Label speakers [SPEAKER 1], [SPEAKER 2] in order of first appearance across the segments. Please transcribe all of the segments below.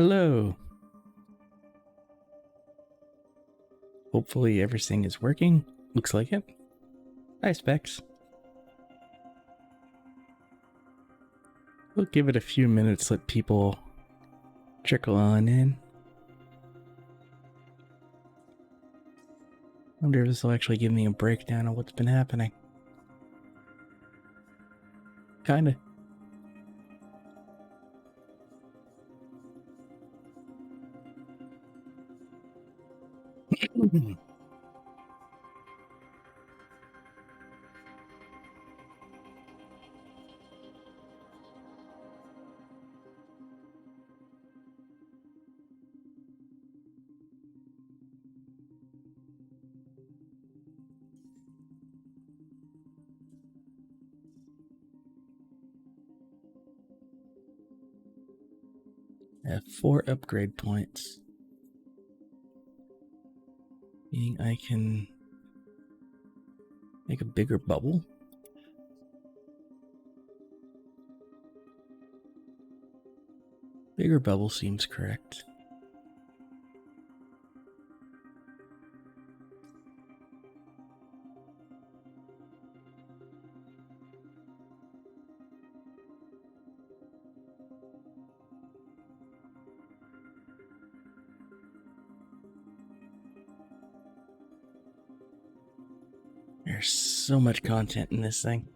[SPEAKER 1] Hello. Hopefully everything is working. Looks like it. Hi, Specs. We'll give it a few minutes, let people trickle on in. Wonder if this will actually give me a breakdown of what's been happening. Kinda. I have 4 upgrade points. Meaning I can make a bigger bubble. Bigger bubble seems correct. There's so much content in this thing.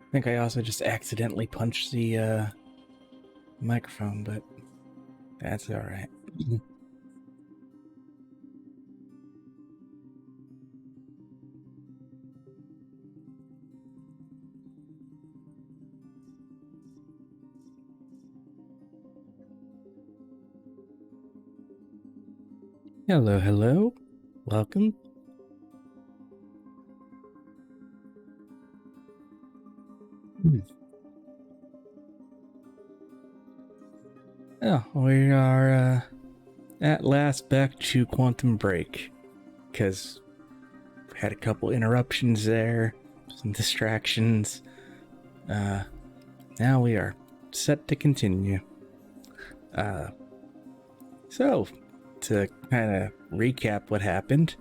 [SPEAKER 1] I think I also just accidentally punched the microphone, but that's alright. Hello, hello. Welcome. Oh, we are at last back to Quantum Break, because we had a couple interruptions there, some distractions. Now we are set to continue. So, to kind of recap what happened,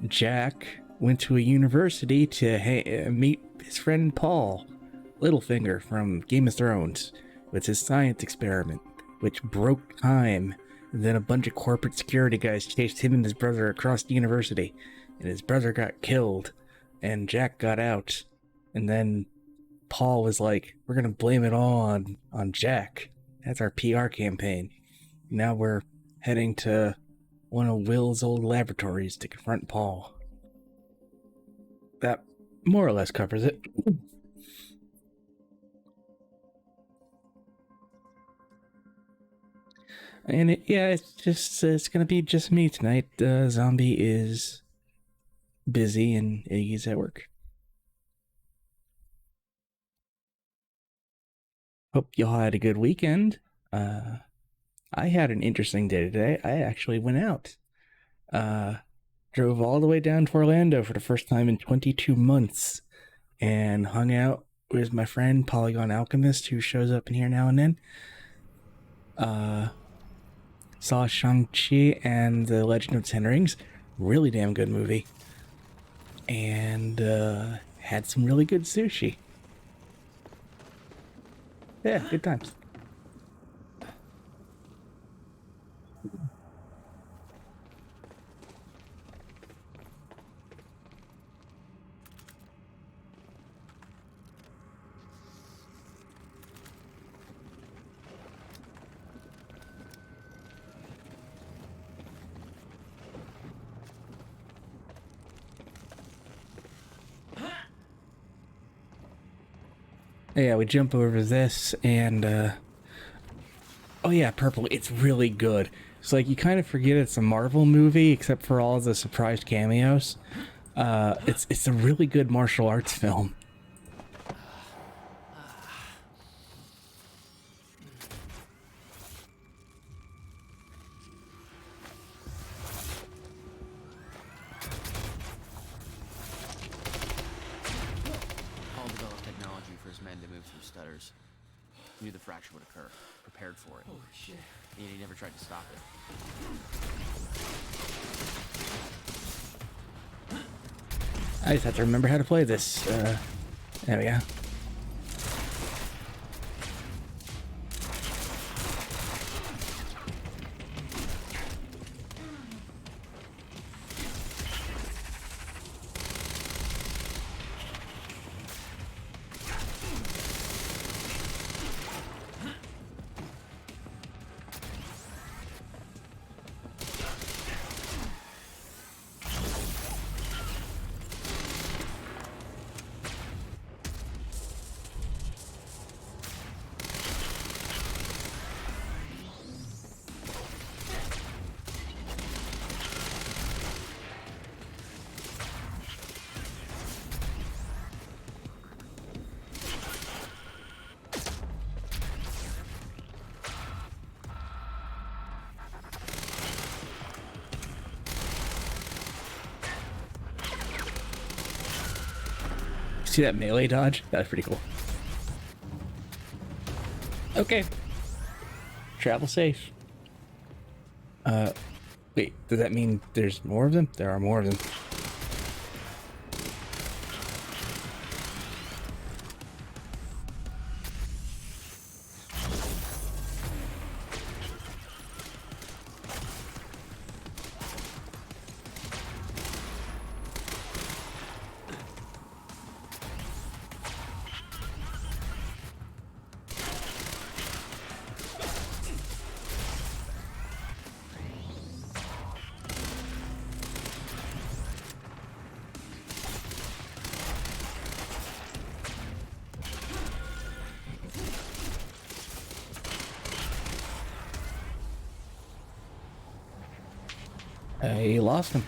[SPEAKER 1] Jack went to a university to meet his friend Paul Littlefinger from Game of Thrones with his science experiment, which broke time. And then a bunch of corporate security guys chased him and his brother across the university, and his brother got killed, and Jack got out. And then Paul was like, we're gonna blame it all on Jack. That's our PR campaign. Now we're heading to one of Will's old laboratories to confront Paul. That more or less covers it. And it's gonna be just me tonight. Zombie is busy and Iggy's at work. Hope y'all had a good weekend. I had an interesting day today. I actually went out. Drove all the way down to Orlando for the first time in 22 months and hung out with my friend Polygon Alchemist, who shows up in here now and then. Saw Shang-Chi and the Legend of Ten Rings. Really damn good movie. And had some really good sushi. Yeah, good times. Yeah, we jump over this and oh yeah, Purple, it's really good. It's like you kind of forget it's a Marvel movie except for all the surprise cameos. It's a really good martial arts film.
[SPEAKER 2] Paul developed technology for his men to move from Knew the fracture would occur. Prepared for it.
[SPEAKER 3] Holy shit.
[SPEAKER 2] And he never tried to stop it.
[SPEAKER 1] I just have to remember how to play this. There we go. See that melee dodge? That's pretty cool. Okay. Travel safe. Wait, does that mean there's more of them? There are more of them. I lost him.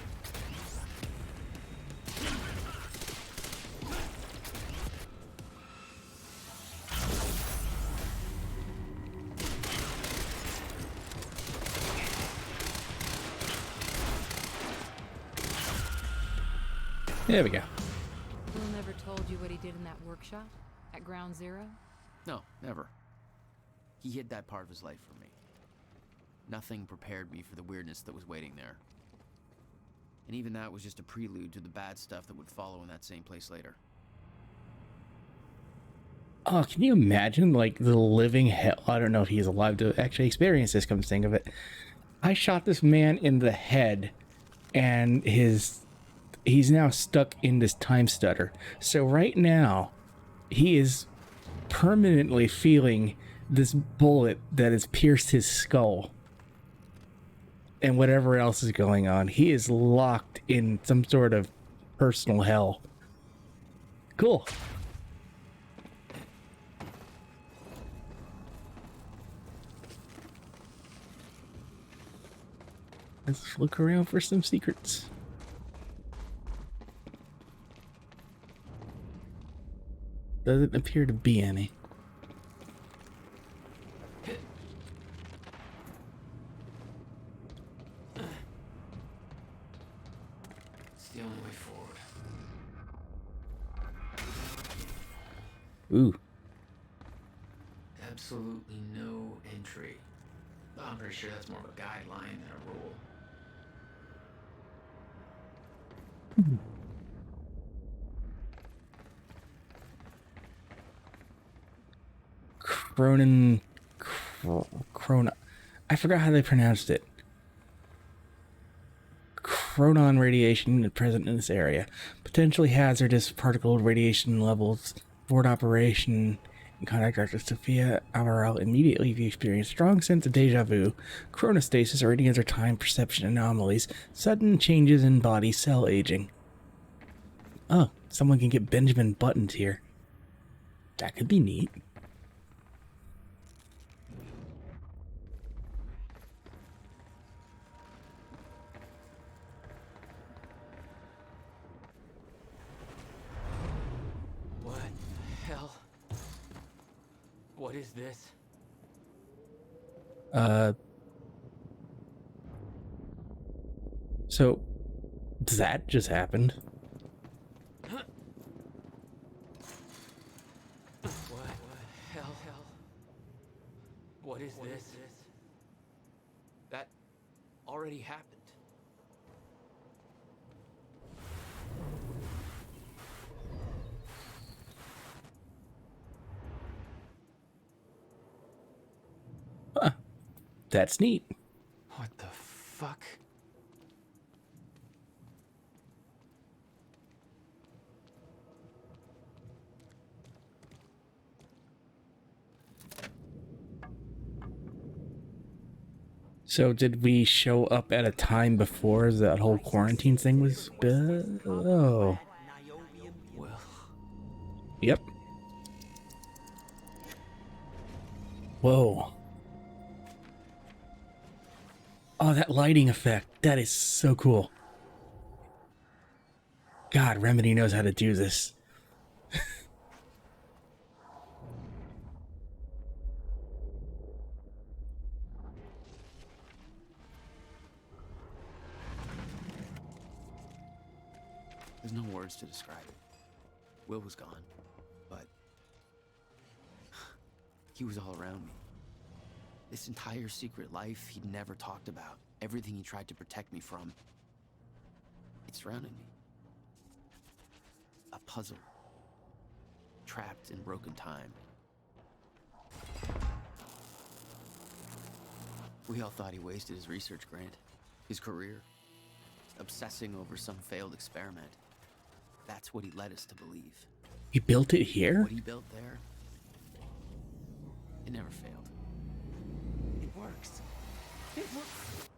[SPEAKER 1] There we go.
[SPEAKER 4] Will never told you what he did in that workshop at Ground Zero?
[SPEAKER 2] No, never. He hid that part of his life from me. Nothing prepared me for the weirdness that was waiting there. And even that was just a prelude to the bad stuff that would follow in that same place later.
[SPEAKER 1] Oh, can you imagine, like, the living hell? I don't know if he's alive to actually experience this, come to think of it. I shot this man in the head, and he's now stuck in this time stutter. So right now, he is permanently feeling this bullet that has pierced his skull. And whatever else is going on, he is locked in some sort of personal hell. Cool. Let's look around for some secrets. Doesn't appear to be any.
[SPEAKER 3] It's the only way forward.
[SPEAKER 1] Ooh.
[SPEAKER 3] Absolutely no entry. I'm pretty sure that's more of a guideline than a rule.
[SPEAKER 1] Chronon. I forgot how they pronounced it. Chronon radiation present in this area. Potentially hazardous particle radiation levels. Board operation. In contact Dr. Sophia Amaral immediately if you experience strong sense of deja vu, chronostasis or any other time perception anomalies, sudden changes in body cell aging. Oh, someone can get Benjamin Buttons here. That could be neat.
[SPEAKER 3] What the hell? What is this?
[SPEAKER 1] So that just happened.
[SPEAKER 3] What the hell? What is this? That already happened.
[SPEAKER 1] Huh. That's neat.
[SPEAKER 3] What the fuck?
[SPEAKER 1] So did we show up at a time before that whole quarantine thing was? Oh,
[SPEAKER 3] Well,
[SPEAKER 1] yep. Whoa. Oh, that lighting effect. That is so cool. God, Remedy knows how to do this.
[SPEAKER 2] There's no words to describe it. Will was gone, but he was all around me. This entire secret life he'd never talked about, everything he tried to protect me from, it surrounded me. A puzzle, trapped in broken time. We all thought he wasted his research grant, his career, obsessing over some failed experiment. That's what he led us to believe.
[SPEAKER 1] He built it here?
[SPEAKER 2] What he built there, it never failed. It works. It works.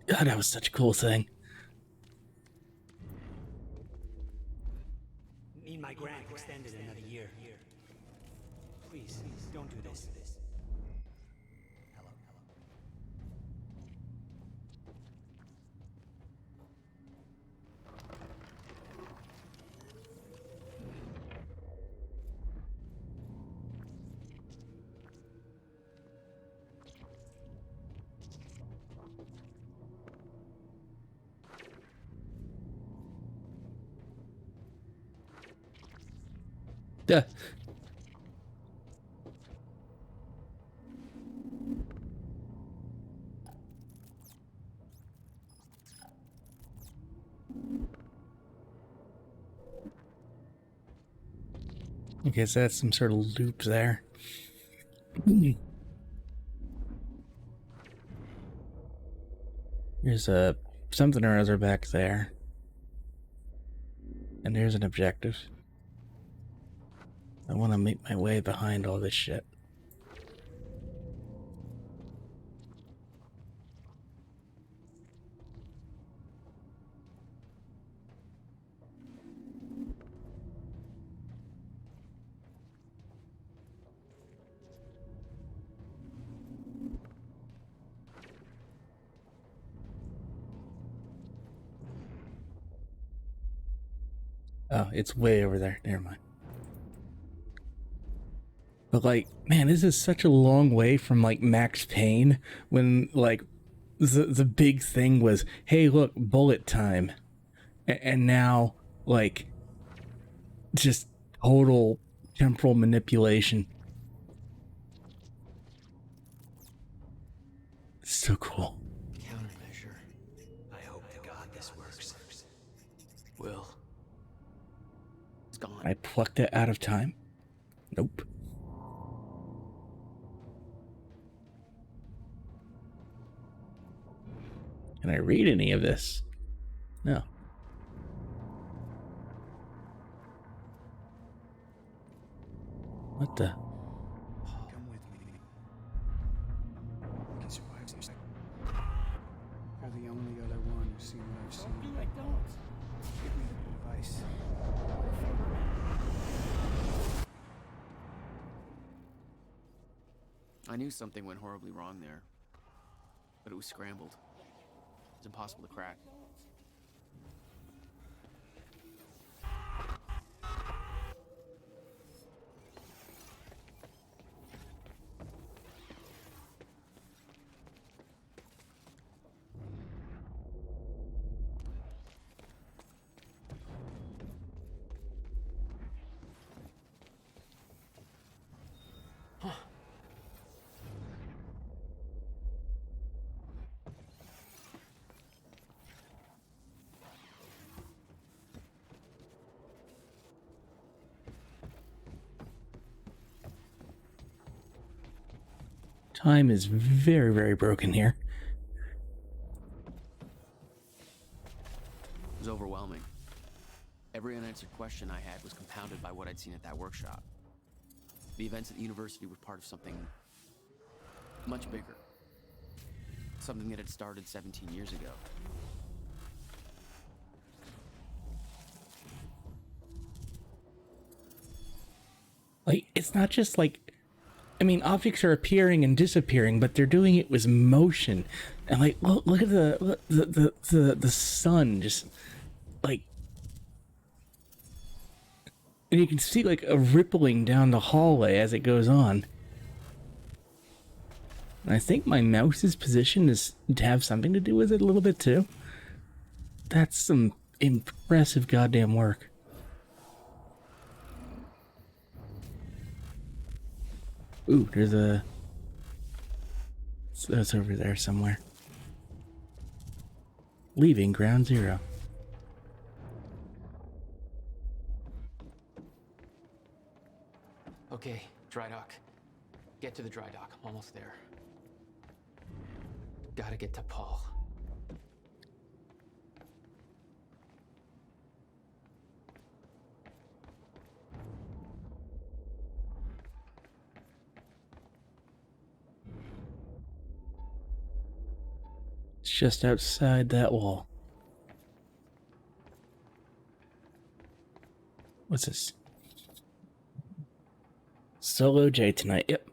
[SPEAKER 1] God, that was such a cool thing.
[SPEAKER 5] Need my grant extended another year. Please, don't do this. Hello.
[SPEAKER 1] Duh. I guess that's some sort of loop there. There's a something or other back there. And there's an objective. I want to make my way behind all this shit. Oh, it's way over there. Never mind. But like, man, this is such a long way from like Max Payne when like the big thing was, hey, look, bullet time. And now like just total temporal manipulation. So cool.
[SPEAKER 3] countermeasure.
[SPEAKER 5] I hope to God this works.
[SPEAKER 3] Will.
[SPEAKER 2] It's gone.
[SPEAKER 1] I plucked it out of time? Nope. Can I read any of this? No. What the?
[SPEAKER 5] Come with me. I can survive this. You're the only other one who's seen what I've seen. Give me the device.
[SPEAKER 2] I knew something went horribly wrong there, but it was scrambled. It's impossible to crack.
[SPEAKER 1] Time is very, very broken here.
[SPEAKER 2] It was overwhelming. Every unanswered question I had was compounded by what I'd seen at that workshop. The events at the university were part of something much bigger. Something that had started 17 years ago.
[SPEAKER 1] Like, it's not just like, I mean, objects are appearing and disappearing, but they're doing it with motion. And like, look at the sun just like, and you can see like a rippling down the hallway as it goes on. And I think my mouse's position is to have something to do with it a little bit too. That's some impressive goddamn work. Ooh, there's a... That's over there somewhere. Leaving Ground Zero.
[SPEAKER 3] Okay, dry dock. Get to the dry dock. I'm almost there. Gotta get to Paul.
[SPEAKER 1] It's just outside that wall. What's this? Solo J tonight. Yep.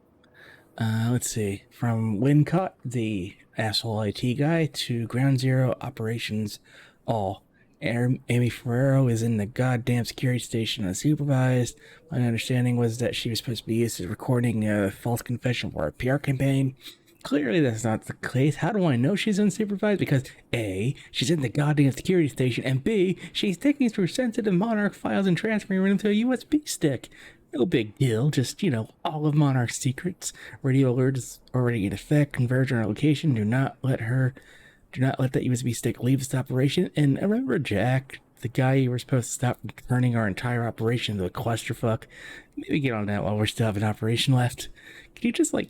[SPEAKER 1] Let's see. From Wincott, the asshole IT guy, to Ground Zero operations all. Amy Ferrero is in the goddamn security station unsupervised. My understanding was that she was supposed to be used as recording a false confession for a PR campaign. Clearly that's not the case. How do I know she's unsupervised? Because A, she's in the goddamn security station, and B, she's digging through sensitive Monarch files and transferring them to a USB stick. No big deal, just, you know, all of Monarch's secrets. Radio alert is already in effect. Converge on her location. Do not let that USB stick leave this operation. And remember Jack, the guy you were supposed to stop from turning our entire operation into a clusterfuck? Maybe get on that while we're still have an operation left. Can you just, like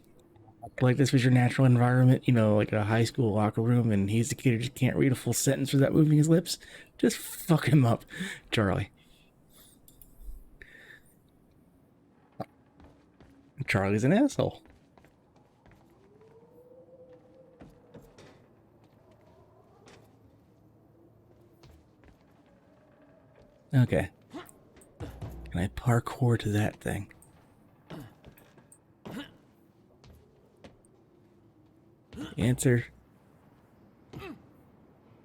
[SPEAKER 1] this was your natural environment, you know, like a high school locker room, and he's the kid who just can't read a full sentence without moving his lips? Just fuck him up, Charlie. Charlie's an asshole. Okay. Can I parkour to that thing? Answer.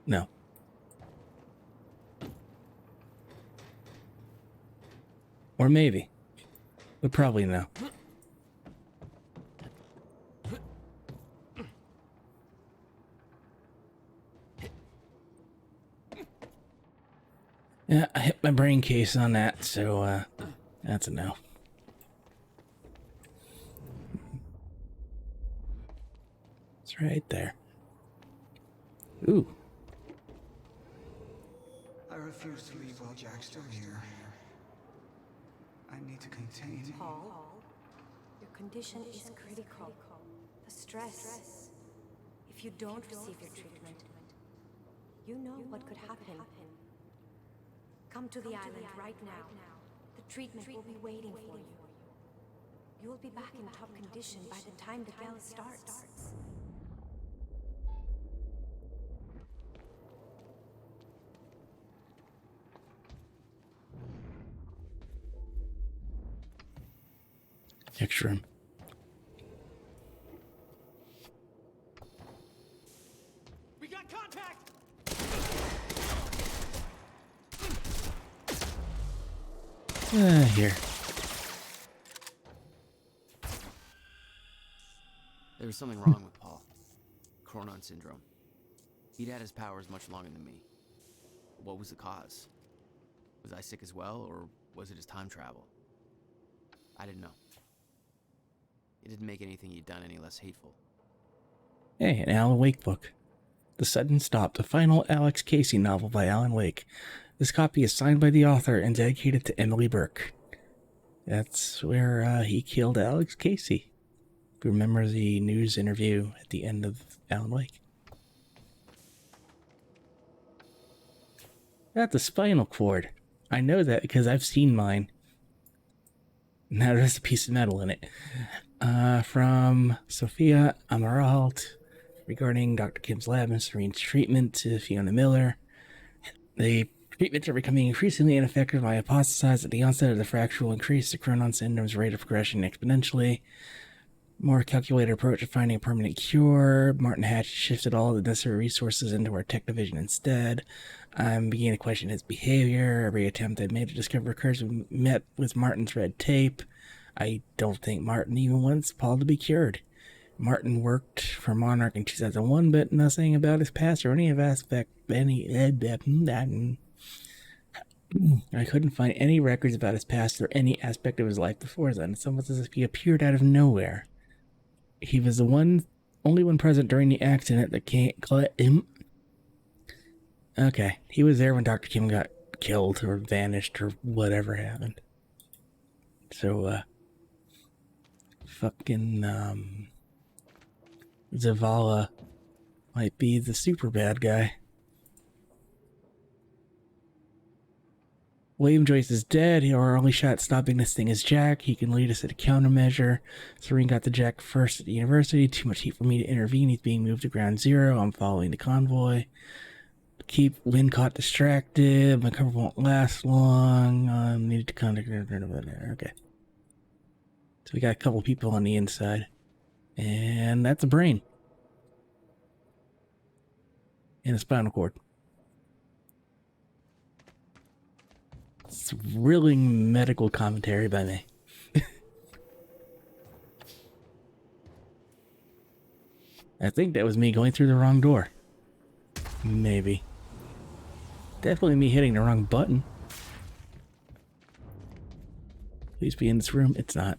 [SPEAKER 1] No. Or maybe. But probably no. Yeah, I hit my brain case on that, so that's a no. It's right there. Ooh.
[SPEAKER 5] I refuse to leave while Jack's still here. I need to contain.
[SPEAKER 6] Paul, your condition is critical. The stress. If you don't receive your treatment, you know what could happen. Come to the island right now. The treatment will be waiting for you. You will be back in top condition by the time the gala starts.
[SPEAKER 1] Next room.
[SPEAKER 3] We got contact!
[SPEAKER 1] Here.
[SPEAKER 2] There was something wrong with Paul. Chronon syndrome. He'd had his powers much longer than me. What was the cause? Was I sick as well, or was it just time travel? I didn't know. It didn't make anything he'd done any less hateful.
[SPEAKER 1] Hey, an Alan Wake book. The Sudden Stop, the final Alex Casey novel by Alan Wake. This copy is signed by the author and dedicated to Emily Burke. That's where he killed Alex Casey. Remember the news interview at the end of Alan Wake? That's a spinal cord. I know that because I've seen mine. Now there's a piece of metal in it. From Sophia Amaralt regarding Dr. Kim's lab and Serene's treatment to Fiona Miller. The treatments are becoming increasingly ineffective. I hypothesized at the onset of the fracture will increase the Cronon syndrome's rate of progression exponentially. More calculated approach to finding a permanent cure. Martin Hatch shifted all the necessary resources into our tech division instead. I'm beginning to question his behavior. Every attempt I've made to discover occurs met with Martin's red tape. I don't think Martin even wants Paul to be cured. Martin worked for Monarch in 2001, but nothing about his past or any aspect. I couldn't find any records about his past or any aspect of his life before then. It's almost as if he appeared out of nowhere. He was the only one present during the accident that can't him. Okay, he was there when Dr. Kim got killed or vanished or whatever happened. So, fucking, Zavala might be the super bad guy. William Joyce is dead. Our only shot at stopping this thing is Jack. He can lead us at a countermeasure. Serene got the Jack first at the university. Too much heat for me to intervene. He's being moved to ground zero. I'm following the convoy. Keep Wincott distracted. My cover won't last long. Needed to contact... Okay. So we got a couple people on the inside. And that's a brain. And a spinal cord. Thrilling medical commentary by me. I think that was me going through the wrong door. Maybe. Definitely me hitting the wrong button. Please be in this room. It's not.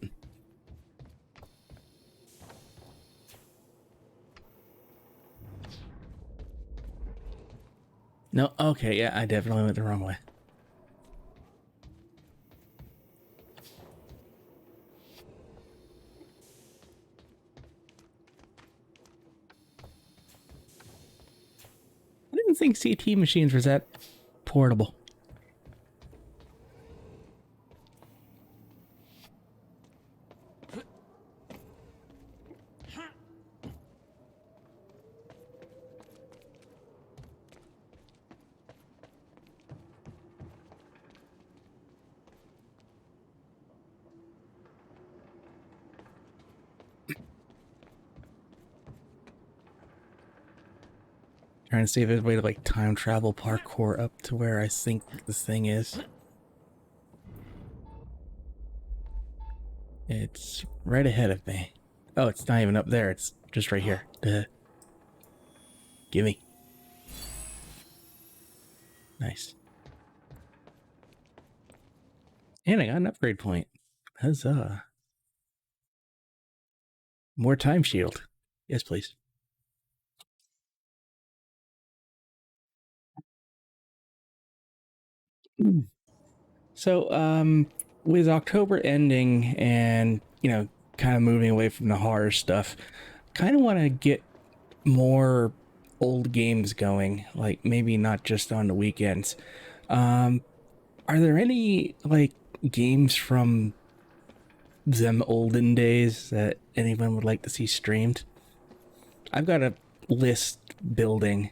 [SPEAKER 1] No, okay, yeah, I definitely went the wrong way. I didn't think CT machines were that portable. Trying to see if there's a way to like time travel parkour up to where I think the thing is. It's right ahead of me. Oh, it's not even up there. It's just right here. Duh. Gimme. Nice. And I got an upgrade point. Huzzah. More time shield. Yes, please. So, with October ending and, you know, kind of moving away from the horror stuff, kind of want to get more old games going, like maybe not just on the weekends. Are there any, like, games from them olden days that anyone would like to see streamed? I've got a list building,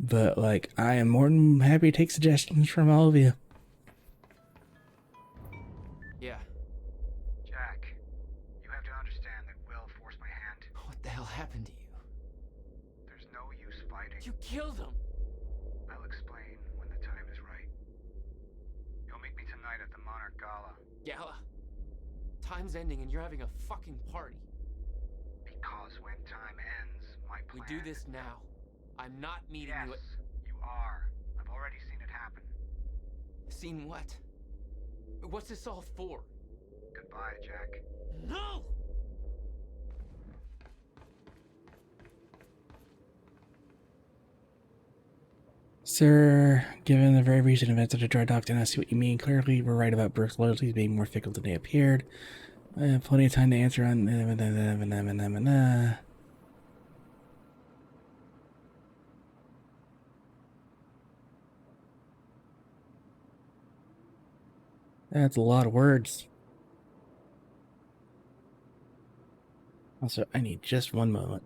[SPEAKER 1] but, like, I am more than happy to take suggestions from all of you.
[SPEAKER 2] Yeah.
[SPEAKER 5] Jack, you have to understand that Will forced my hand.
[SPEAKER 2] What the hell happened to you?
[SPEAKER 5] There's no use fighting.
[SPEAKER 2] You killed him!
[SPEAKER 5] I'll explain when the time is right. You'll meet me tonight at the Monarch Gala.
[SPEAKER 2] Gala. Time's ending and you're having a fucking party.
[SPEAKER 5] Because when time ends, my
[SPEAKER 2] We
[SPEAKER 5] plan...
[SPEAKER 2] do this now. I'm not meeting
[SPEAKER 5] Yes,
[SPEAKER 2] you at...
[SPEAKER 5] you are. I've already seen it happen.
[SPEAKER 2] Seen what? What's this all for?
[SPEAKER 5] Goodbye, Jack.
[SPEAKER 2] No!
[SPEAKER 1] Sir, given the very recent events at the dry dock, then I see what you mean. Clearly, we're right about Brooke's loyalties being more fickle than they appeared. I have plenty of time to answer on. That's a lot of words. Also, I need just one moment.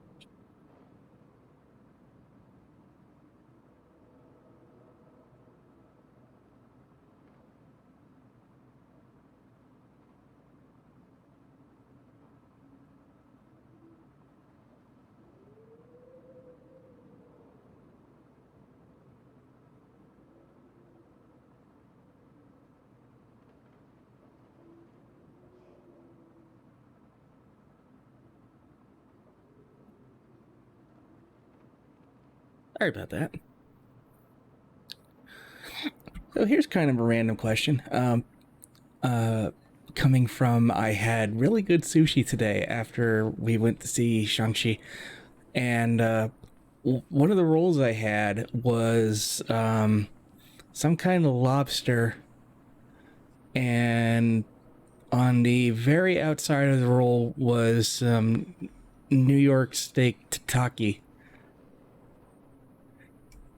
[SPEAKER 1] Sorry about that. So here's kind of a random question. Coming from, I had really good sushi today after we went to see Shang-Chi. And one of the rolls I had was some kind of lobster. And on the very outside of the roll was some New York steak tataki.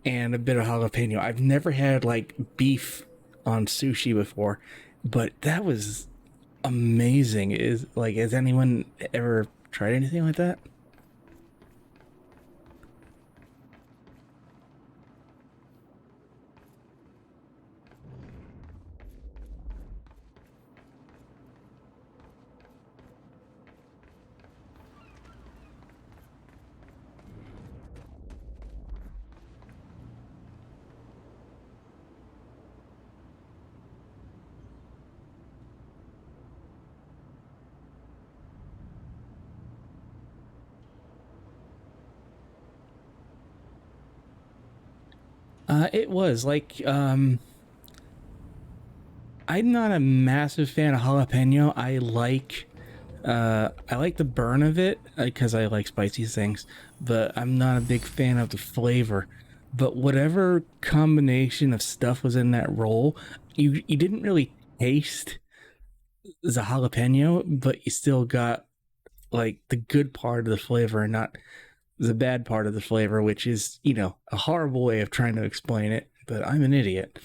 [SPEAKER 1] And a bit of jalapeno. I've never had like beef on sushi before, but that was amazing. Has anyone ever tried anything like that? It was like, I'm not a massive fan of jalapeno. I like the burn of it because I like spicy things, but I'm not a big fan of the flavor. But whatever combination of stuff was in that roll, you didn't really taste the jalapeno, but you still got like the good part of the flavor and not the bad part of the flavor, which is, a horrible way of trying to explain it, but I'm an idiot.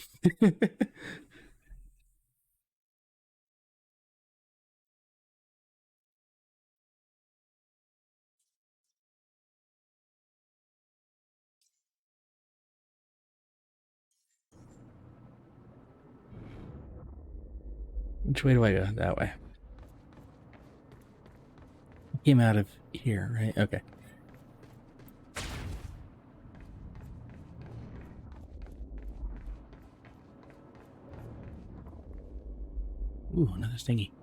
[SPEAKER 1] Which way do I go? That way. I came out of here, right? Okay. Ooh, another stingy.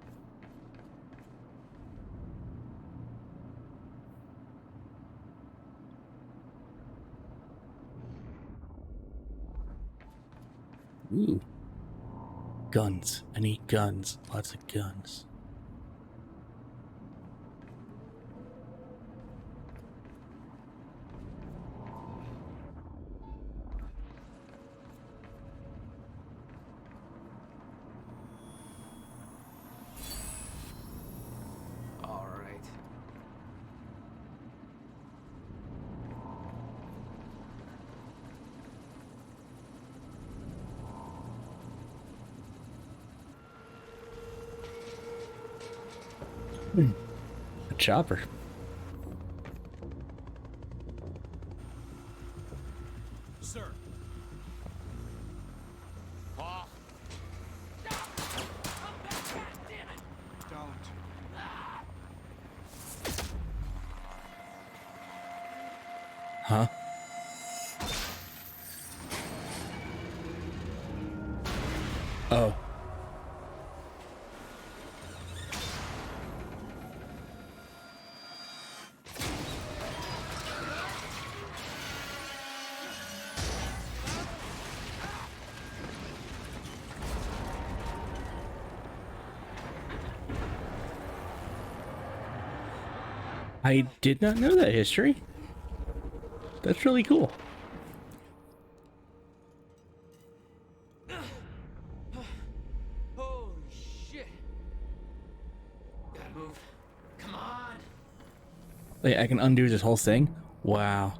[SPEAKER 1] Ooh. Guns. I need guns. Lots of guns.
[SPEAKER 3] All right.
[SPEAKER 1] A chopper.
[SPEAKER 7] Sir.
[SPEAKER 3] Paul.
[SPEAKER 5] Don't.
[SPEAKER 1] Huh? Oh. I did not know that history. That's really cool.
[SPEAKER 3] Holy shit. gotta move. Come on.
[SPEAKER 1] Like, I can undo this whole thing? Wow.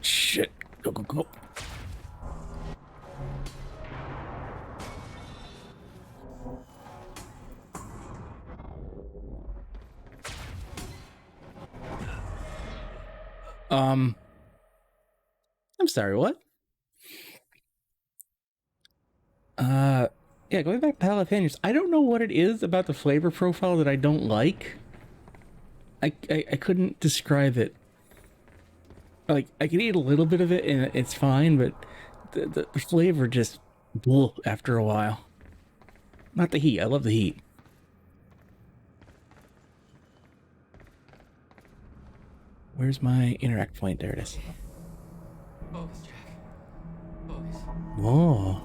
[SPEAKER 1] Shit. Go, go, go. I'm sorry, what? Yeah, going back to jalapenos, I don't know what it is about the flavor profile that I don't like. I couldn't describe it. Like, I can eat a little bit of it and it's fine, but the flavor just blew after a while. Not the heat. I love the heat. Where's my interact point? There it is.
[SPEAKER 3] Focus, Jack. Focus.
[SPEAKER 1] Whoa.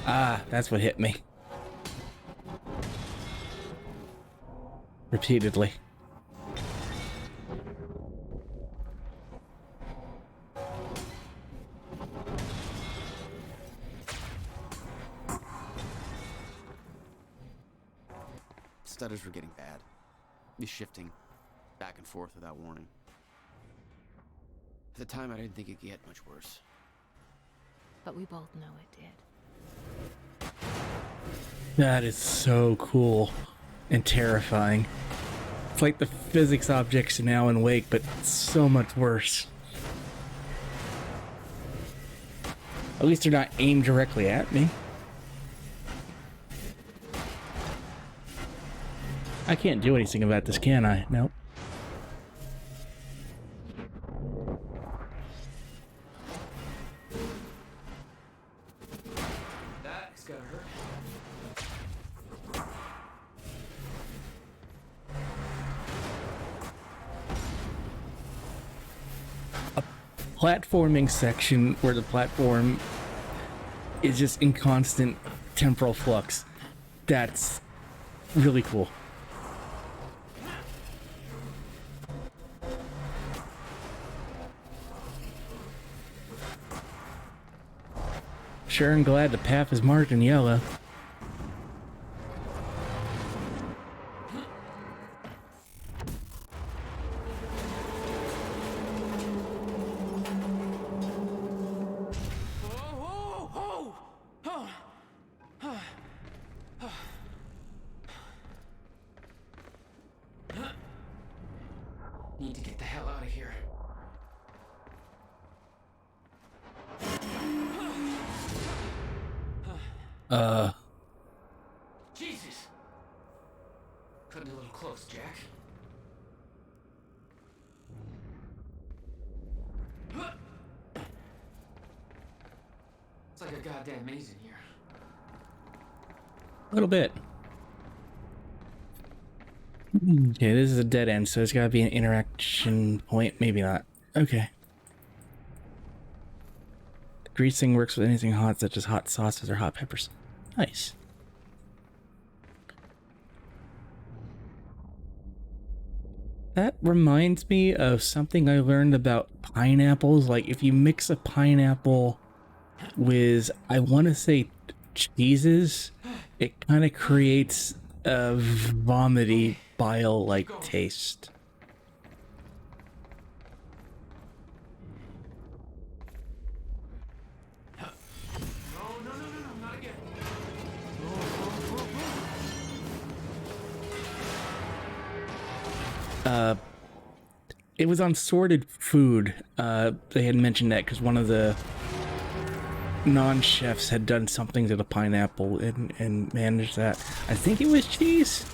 [SPEAKER 1] Ah, that's what hit me. Repeatedly.
[SPEAKER 2] Stutters were getting bad. He's shifting back and forth without warning. At the time, I didn't think it could get much worse.
[SPEAKER 4] But we both know it did.
[SPEAKER 1] That is so cool and terrifying. It's like the physics objects in Alan Wake, but so much worse. At least they're not aimed directly at me. I can't do anything about this, can I? Nope.
[SPEAKER 3] That's gotta hurt.
[SPEAKER 1] Platforming section where the platform is just in constant temporal flux. That's really cool. Sure, I'm glad the path is marked in yellow.
[SPEAKER 3] Need to get the hell out of here. Jesus! Cutting a little close, Jack. It's like a goddamn maze in here.
[SPEAKER 1] A little bit. Okay, this is a dead end, so there's gotta be an interaction point. Maybe not. Okay. The greasing works with anything hot, such as hot sauces or hot peppers. Nice. That reminds me of something I learned about pineapples. Like, if you mix a pineapple with, I want to say, cheeses, it kind of creates a vomity bile-like taste.
[SPEAKER 3] No, not again.
[SPEAKER 1] It was on Sorted Food. They had mentioned that because one of the non-chefs had done something to the pineapple and managed that. I think it was cheese.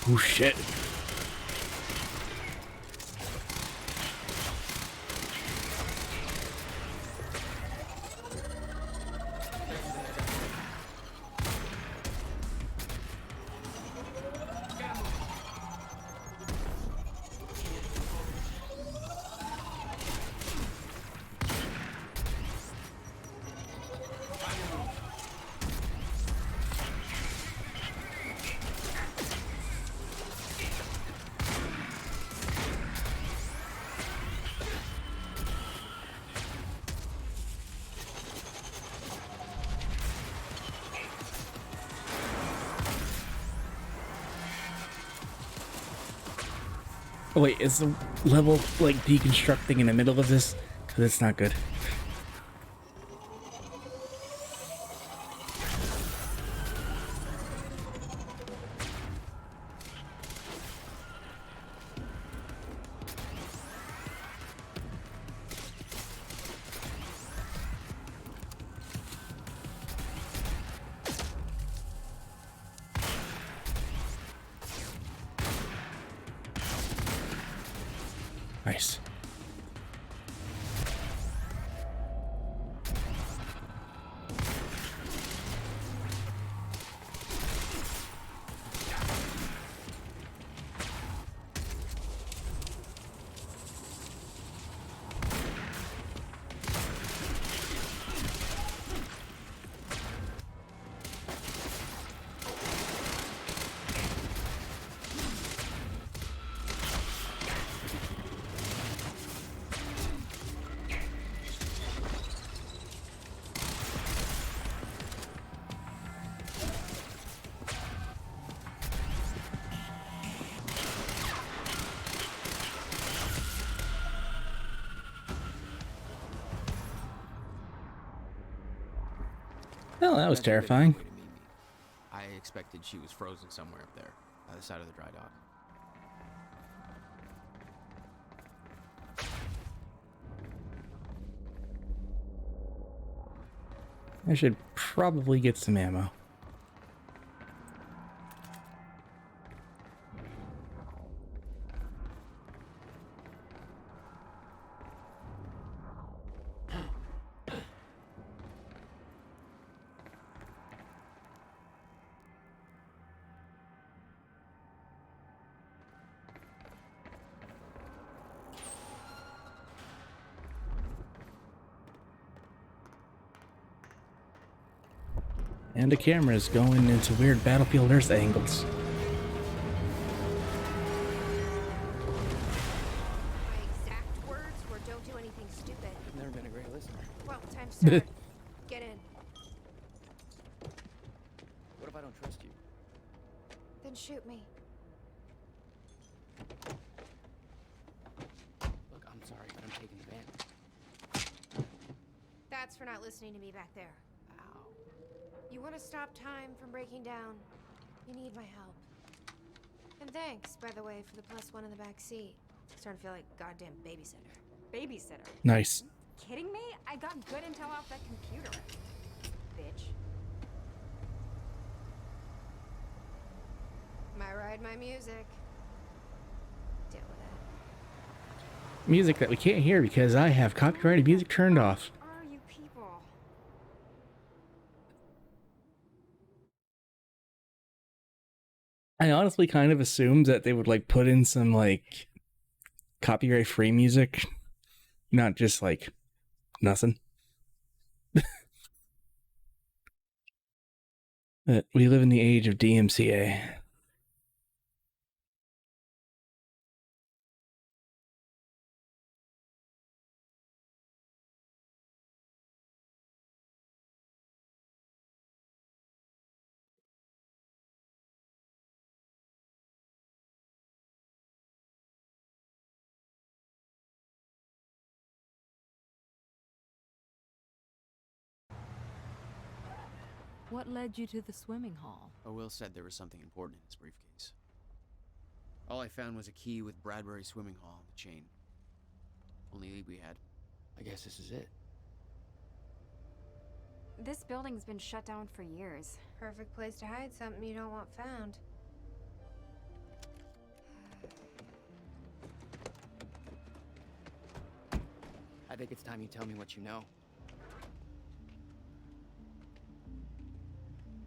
[SPEAKER 1] Oh shit. Oh wait, is the level like deconstructing in the middle of this? Because it's not good. Nice. Oh, that was
[SPEAKER 2] That's a good
[SPEAKER 1] terrifying.
[SPEAKER 2] way to meet me. I expected she was frozen somewhere up there, by the side of the dry dock.
[SPEAKER 1] I should probably get some ammo. And the camera's going into weird Battlefield Earth angles.
[SPEAKER 6] My exact words were don't do anything stupid.
[SPEAKER 3] I've never been a great listener.
[SPEAKER 6] Well, time started. Get in.
[SPEAKER 3] What if I don't trust you?
[SPEAKER 6] Then shoot me.
[SPEAKER 3] Look, I'm sorry, but I'm taking advantage.
[SPEAKER 6] That's for not listening to me back there.
[SPEAKER 3] Ow.
[SPEAKER 6] You want to stop time from breaking down? You need my help. And thanks, by the way, for the +1 in the back seat. Starting to feel like a goddamn babysitter.
[SPEAKER 8] Babysitter.
[SPEAKER 1] Nice.
[SPEAKER 8] Kidding me? I got good intel off that computer. Bitch.
[SPEAKER 6] My ride, my music. Deal with it.
[SPEAKER 1] Music that we can't hear because I have copyrighted music turned off.
[SPEAKER 8] Are you people?
[SPEAKER 1] I honestly kind of assumed that they would like put in some like copyright free music, not just like nothing. But we live in the age of DMCA.
[SPEAKER 4] What led you to the swimming hall?
[SPEAKER 2] Will said there was something important in his briefcase. All I found was a key with Bradbury Swimming Hall on the chain. Only lead we had.
[SPEAKER 3] I guess this is it.
[SPEAKER 8] This building's been shut down for years.
[SPEAKER 6] Perfect place to hide something you don't want found.
[SPEAKER 3] I think it's time you tell me what you know.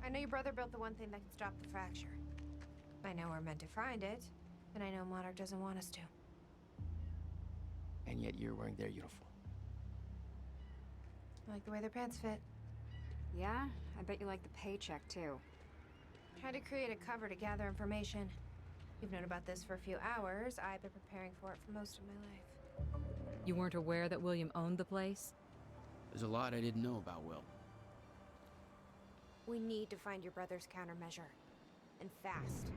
[SPEAKER 6] I know your brother built the one thing that can stop the fracture. I know we're meant to find it, and I know Monarch doesn't want us to.
[SPEAKER 3] And yet you're wearing their uniform.
[SPEAKER 6] I like the way their pants fit.
[SPEAKER 8] Yeah? I bet you like the paycheck, too.
[SPEAKER 6] Tried to create a cover to gather information. You've known about this for a few hours. I've been preparing for it for most of my life.
[SPEAKER 4] You weren't aware that William owned the place?
[SPEAKER 2] There's a lot I didn't know about Will.
[SPEAKER 6] We need to find your brother's countermeasure. And fast.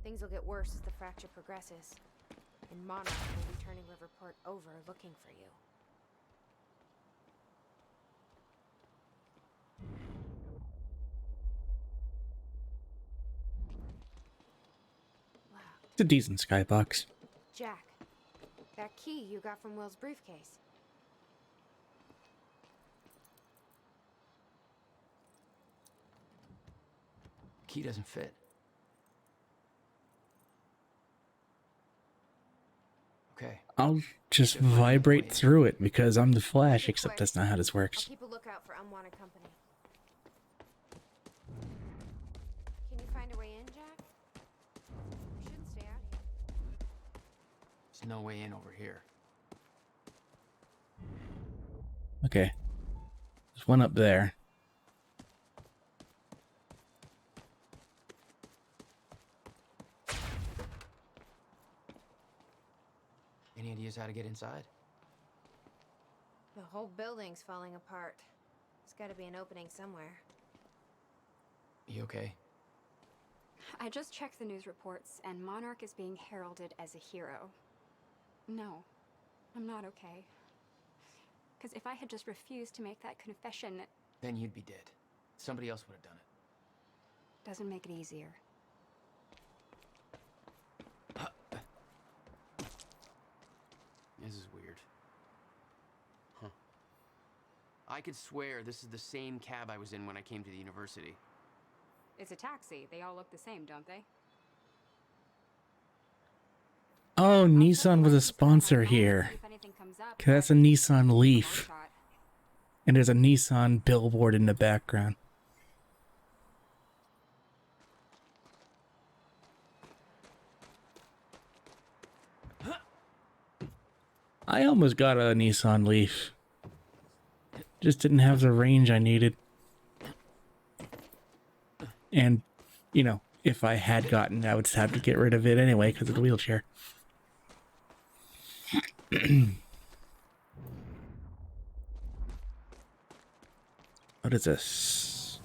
[SPEAKER 6] Things will get worse as the fracture progresses. And Monarch will be turning Riverport over looking for you. Wow.
[SPEAKER 1] It's a decent skybox.
[SPEAKER 6] Jack, that key you got from Will's briefcase.
[SPEAKER 3] Key doesn't fit. Okay.
[SPEAKER 1] I'll just
[SPEAKER 3] Should find another
[SPEAKER 1] vibrate
[SPEAKER 3] way.
[SPEAKER 1] through it because I'm the Flash,
[SPEAKER 6] Keep it
[SPEAKER 1] except
[SPEAKER 6] quick.
[SPEAKER 1] that's not how this
[SPEAKER 6] I'll
[SPEAKER 1] works.
[SPEAKER 6] keep a lookout for unwanted company. Can you find a way in, Jack? We shouldn't stay out here.
[SPEAKER 3] There's no way in over here.
[SPEAKER 1] Okay. There's one up there.
[SPEAKER 3] Any ideas how to get inside?
[SPEAKER 6] The whole building's falling apart. There's gotta be an opening somewhere.
[SPEAKER 3] You okay?
[SPEAKER 8] I just checked the news reports, and Monarch is being heralded as a hero. No, I'm not okay. Because if I had just refused to make that confession, it
[SPEAKER 3] Then you'd be dead. Somebody else would have done it.
[SPEAKER 8] doesn't make it easier.
[SPEAKER 2] This is weird. Huh. I could swear this is the same cab I was in when I came to the university.
[SPEAKER 8] It's a taxi. They all look the same, don't they?
[SPEAKER 1] Oh, Nissan was a sponsor here.
[SPEAKER 8] If anything comes up,
[SPEAKER 1] 'Cause that's a
[SPEAKER 8] but
[SPEAKER 1] Nissan
[SPEAKER 8] it's a
[SPEAKER 1] Leaf.
[SPEAKER 8] long shot.
[SPEAKER 1] And there's a Nissan billboard in the background. I almost got a Nissan Leaf. Just didn't have the range I needed. And, you know, if I had gotten, I would have to get rid of it anyway because of the wheelchair. What is this?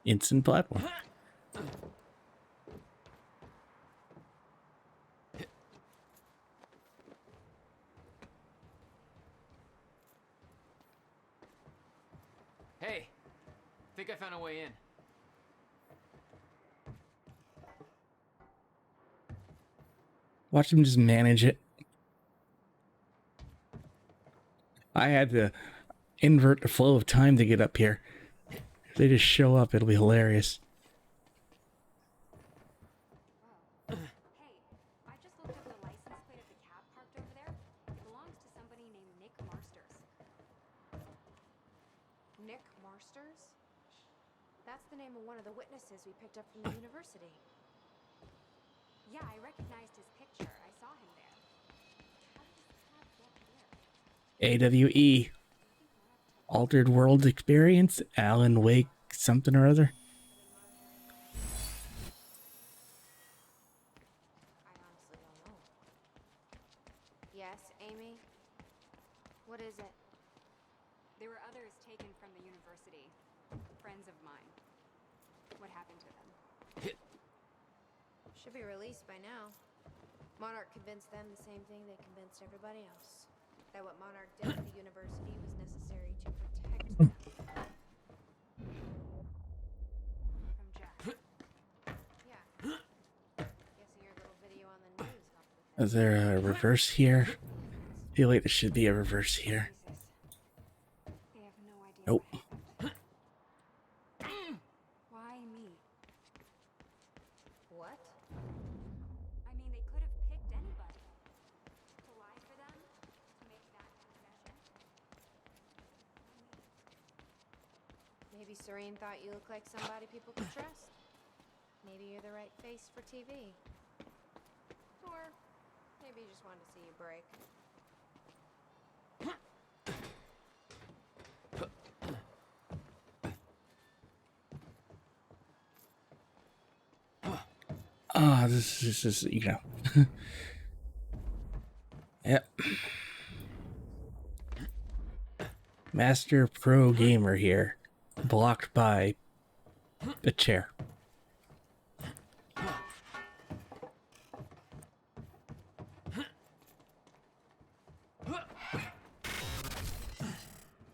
[SPEAKER 1] Instant platform.
[SPEAKER 2] Hey, think I found a way in.
[SPEAKER 1] Watch them just manage it. I had to invert the flow of time to get up here. If they just show up, it'll be hilarious.
[SPEAKER 8] Hey, I just looked up the license plate of the cab parked over there. It belongs to somebody named Nick Marsters.
[SPEAKER 6] Nick Marsters? That's the name of one of the witnesses we picked up from the university.
[SPEAKER 8] Yeah, I recognized his picture. I saw him there. How did this cab get here?
[SPEAKER 1] AWE. Altered World Experience? Alan Wake something or other?
[SPEAKER 6] I honestly don't know. Yes, Amy? What is it?
[SPEAKER 8] There were others taken from the university. Friends of mine. What happened to them?
[SPEAKER 6] Should be released by now. Monarch convinced them the same thing they convinced everybody else. That what Monarch did at the university was necessary to protect them.
[SPEAKER 8] From Jack.
[SPEAKER 6] Yeah. Guessing your little video on the news helped with that.
[SPEAKER 1] Is there a reverse here? I feel like there should be a reverse here.
[SPEAKER 8] Jesus. They have no idea
[SPEAKER 1] Nope.
[SPEAKER 8] what happened. Why me?
[SPEAKER 6] What?
[SPEAKER 8] I mean, they could have picked anybody. To lie for them? To make that confession?
[SPEAKER 6] Maybe Serene thought you looked like somebody people could trust. Maybe you're the right face for TV. Or maybe you just wanted to see you break.
[SPEAKER 1] This is, you know. Yep. Master pro gamer here. Blocked by a chair.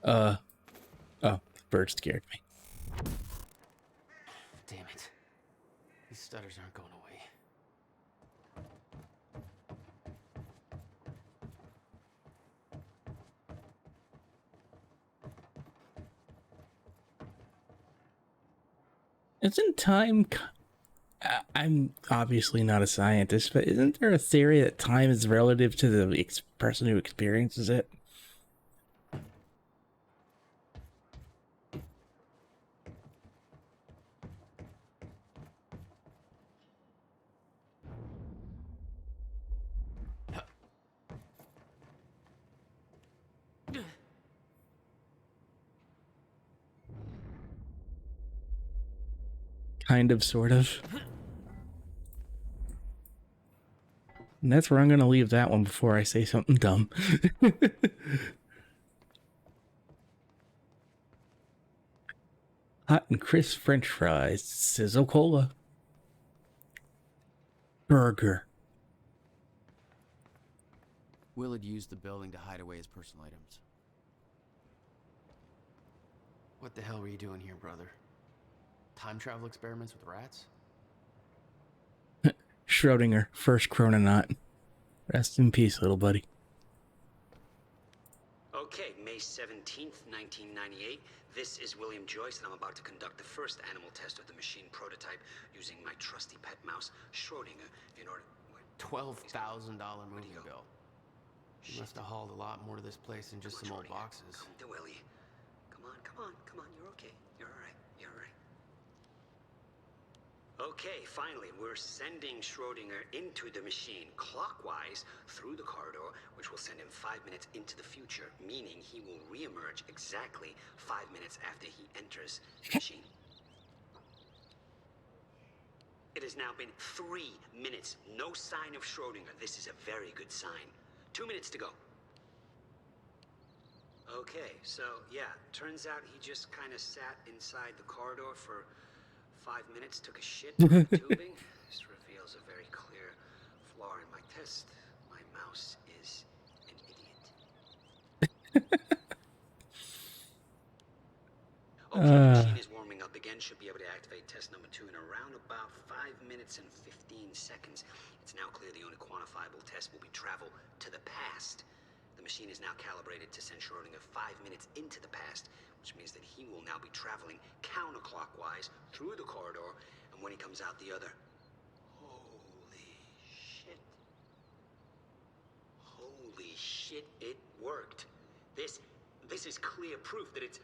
[SPEAKER 1] Oh, the bird scared me.
[SPEAKER 3] Damn it. These stutters aren't going away.
[SPEAKER 1] Isn't time... I'm obviously not a scientist, but isn't there a theory that time is relative to the person who experiences it? Kind of, sort of. And that's where I'm going to leave that one before I say something dumb. Hot and crisp French fries, sizzle cola, burger.
[SPEAKER 2] Will had used the building to hide away his personal items.
[SPEAKER 3] What the hell were you doing here, brother? Time travel experiments with rats?
[SPEAKER 1] Schrodinger, first chrononaut. Rest in peace, little buddy.
[SPEAKER 9] Okay, May 17th, 1998. This is William Joyce, and I'm about to conduct the first animal test of the machine prototype using my trusty pet mouse, Schrodinger, in order...
[SPEAKER 3] $12,000 moving
[SPEAKER 9] go?
[SPEAKER 3] bill. You must have hauled a lot more to this place than just some old boxes.
[SPEAKER 9] Come to Willie. Come on, you're okay. You're alright, you're alright. Okay, finally, we're sending Schrodinger into the machine clockwise through the corridor, which will send him 5 minutes into the future, meaning he will reemerge exactly 5 minutes after he enters the machine. It has now been 3 minutes. No sign of Schrodinger. This is a very good sign. 2 minutes to go. Okay, so yeah, turns out he just kind of sat inside the corridor for 5 minutes, took a shit on the tubing. This reveals a very clear flaw in my test. My mouse is an idiot. Okay, the machine is warming up again. Should be able to activate test number 2 in around about 5 minutes and 15 seconds. It's now clear the only quantifiable test will be travel to the past. The machine is now calibrated to send Schrodinger 5 minutes into the past, which means that he will now be traveling counterclockwise through the corridor, and when he comes out the other... Holy shit. Holy shit, it worked. This is clear proof that it's...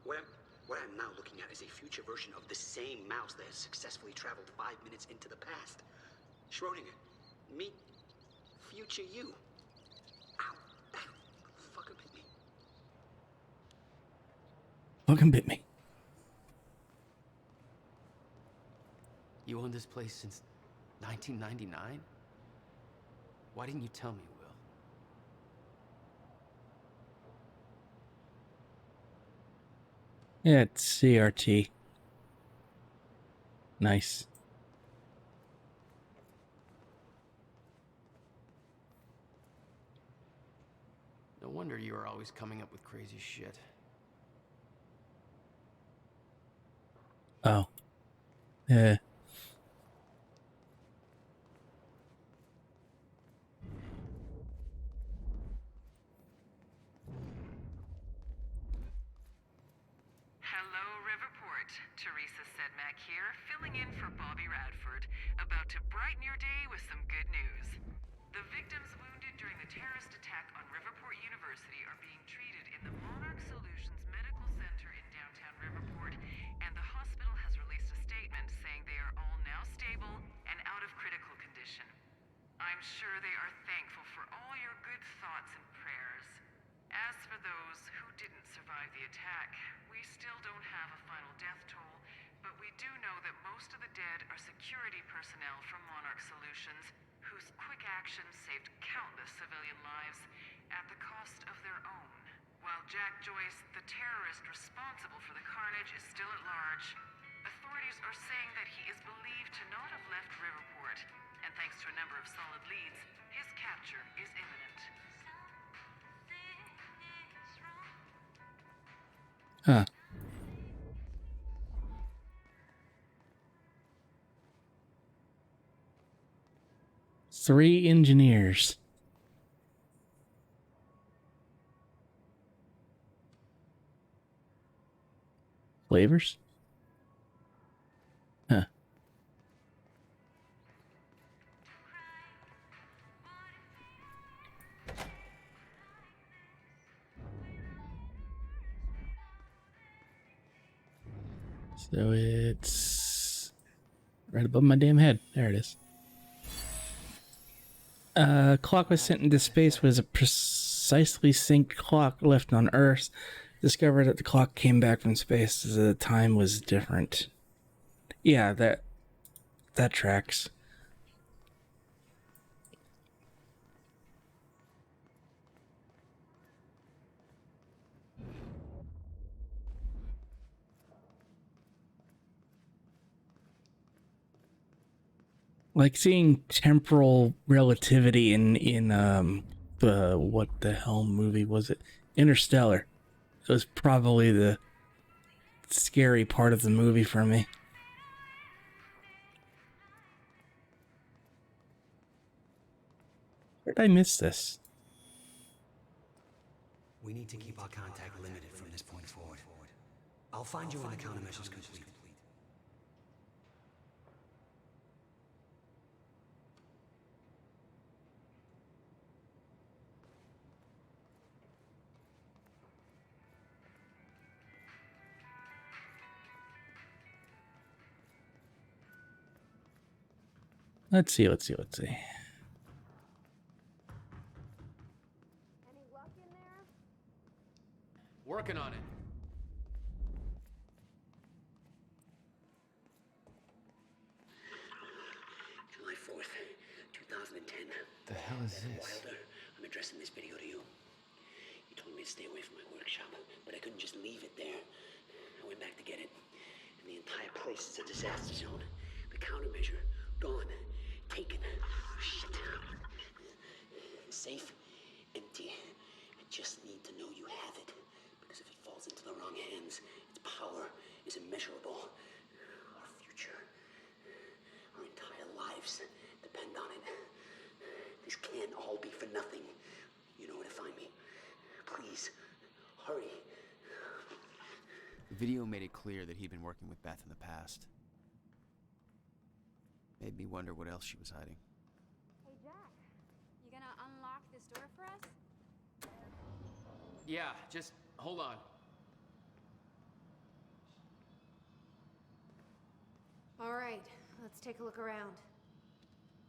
[SPEAKER 9] What I'm now looking at is a future version of the same mouse that has successfully traveled 5 minutes into the past. Schrodinger, meet future you. Ow, that fucking bit me.
[SPEAKER 1] Fucking bit me.
[SPEAKER 3] You owned this place since 1999? Why didn't you tell me, Will?
[SPEAKER 1] Yeah, it's CRT. Nice.
[SPEAKER 3] No wonder you were always coming up with crazy shit.
[SPEAKER 1] Oh. Yeah.
[SPEAKER 10] Hello, Riverport. Teresa Sedmak here, filling in for Bobby Radford, about to brighten your day with some good news. The victims wounded during the terrorist attack on Riverport University are being treated in the Monarch Solutions Medical Center in downtown Riverport, and the hospital has released a statement saying they are all now stable and out of critical condition. I'm sure they are thankful for all your good thoughts and prayers. As for those who didn't survive the attack, we still don't have a final death toll but we do know that most of the dead are security personnel from Monarch Solutions, whose quick actions saved countless civilian lives at the cost of their own. While Jack Joyce, the terrorist responsible for the carnage, is still at large, authorities are saying that he is believed to not have left Riverport, and thanks to a number of solid leads, his capture is imminent.
[SPEAKER 1] Huh. Three engineers. Flavors? Huh. So it's right above my damn head. There it is. Clock was sent into space was a precisely synced clock left on Earth. Discovered that the clock came back from space as the time was different. Yeah, that tracks. Like seeing temporal relativity in the what the hell movie was it? Interstellar. It was probably the scary part of the movie for me. Where did I miss this?
[SPEAKER 9] We need to keep our contact limited from this point forward. I'll find you when the countermeasure's complete.
[SPEAKER 1] Let's see.
[SPEAKER 8] Any luck in there?
[SPEAKER 3] Working on it.
[SPEAKER 9] July 4th, 2010.
[SPEAKER 3] The hell is
[SPEAKER 9] Beth
[SPEAKER 3] this?
[SPEAKER 9] Wilder, I'm addressing this video to you. You told me to stay away from my workshop, but I couldn't just leave it there. I went back to get it, and the entire place is a disaster zone. The countermeasure, gone, taken. Shit. Safe, empty. I just need to know you have it, because if it falls into the wrong hands, its power is immeasurable. Our future, our entire lives depend on it. This can't all be for nothing. You know where to find me. Please, hurry.
[SPEAKER 2] The video made it clear that he'd been working with Beth in the past. Made me wonder what else she was hiding.
[SPEAKER 8] Hey, Jack. You gonna unlock this door for us?
[SPEAKER 3] Yeah, just hold on.
[SPEAKER 6] All right, let's take a look around.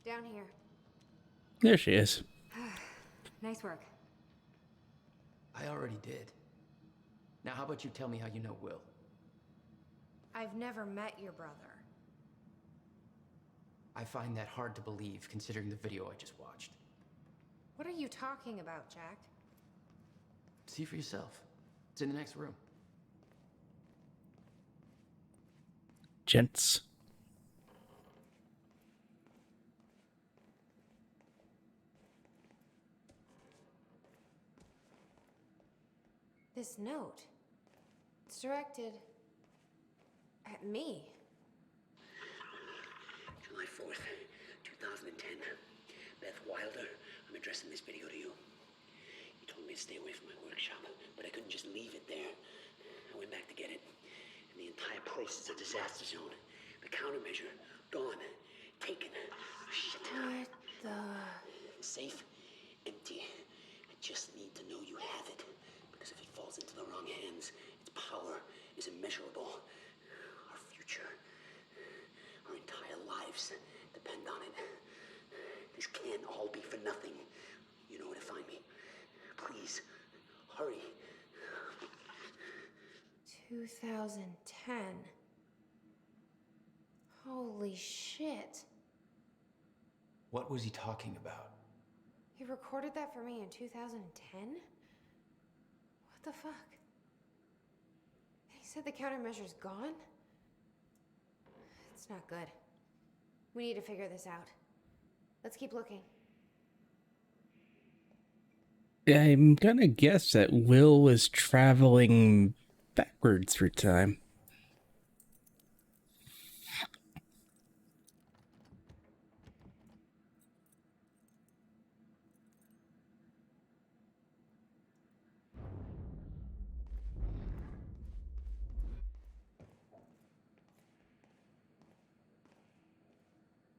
[SPEAKER 6] Down here.
[SPEAKER 1] There she is.
[SPEAKER 6] Nice work.
[SPEAKER 3] I already did. Now how about you tell me how you know Will?
[SPEAKER 6] I've never met your brother.
[SPEAKER 3] I find that hard to believe considering the video I just watched.
[SPEAKER 6] What are you talking about, Jack?
[SPEAKER 3] See for yourself. It's in the next room.
[SPEAKER 1] Gents.
[SPEAKER 6] This note. It's directed at me.
[SPEAKER 9] July 4th, 2010. Beth Wilder, I'm addressing this video to you. You told me to stay away from my workshop, but I couldn't just leave it there. I went back to get it, and the entire place is a disaster zone. The countermeasure, gone, taken. Shit.
[SPEAKER 6] What the...
[SPEAKER 9] Safe, empty. I just need to know you have it, because if it falls into the wrong hands, its power is immeasurable. Our future, our entire lives depend on it. This can't all be for nothing. You know where to find me. Please, hurry.
[SPEAKER 6] 2010. Holy shit.
[SPEAKER 3] What was he talking about?
[SPEAKER 6] He recorded that for me in 2010? What the fuck? He said the countermeasure's gone? It's not good. We need to figure this out. Let's keep looking.
[SPEAKER 1] I'm gonna guess that Will was traveling backwards through time.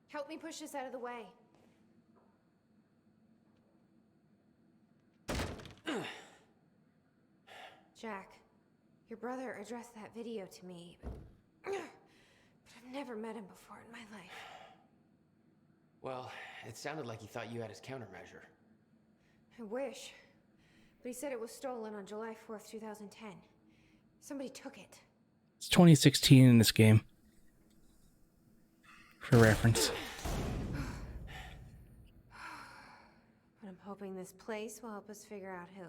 [SPEAKER 6] Help me push this out of the way. Jack, your brother addressed that video to me, but I've never met him before in my life.
[SPEAKER 3] Well, it sounded like he thought you had his countermeasure.
[SPEAKER 6] I wish. But he said it was stolen on July 4th, 2010. Somebody took it.
[SPEAKER 1] It's 2016 in this game. For reference.
[SPEAKER 6] But I'm hoping this place will help us figure out who.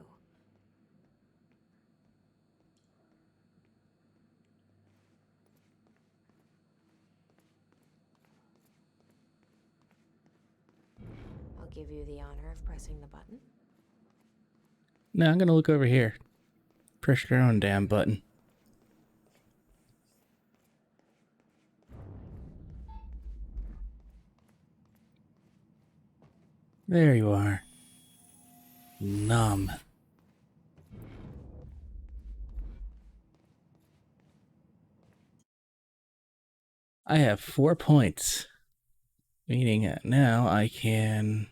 [SPEAKER 6] I'll give you the honor of pressing the button.
[SPEAKER 1] No, I'm gonna look over here. Press your own damn button. There you are. Numb. I have 4 points. Meaning that now I can...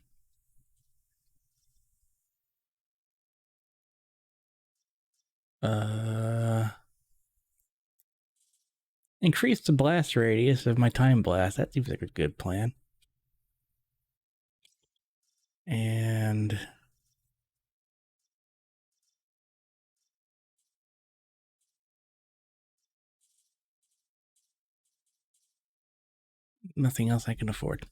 [SPEAKER 1] increase the blast radius of my time blast. That seems like a good plan. And... nothing else I can afford.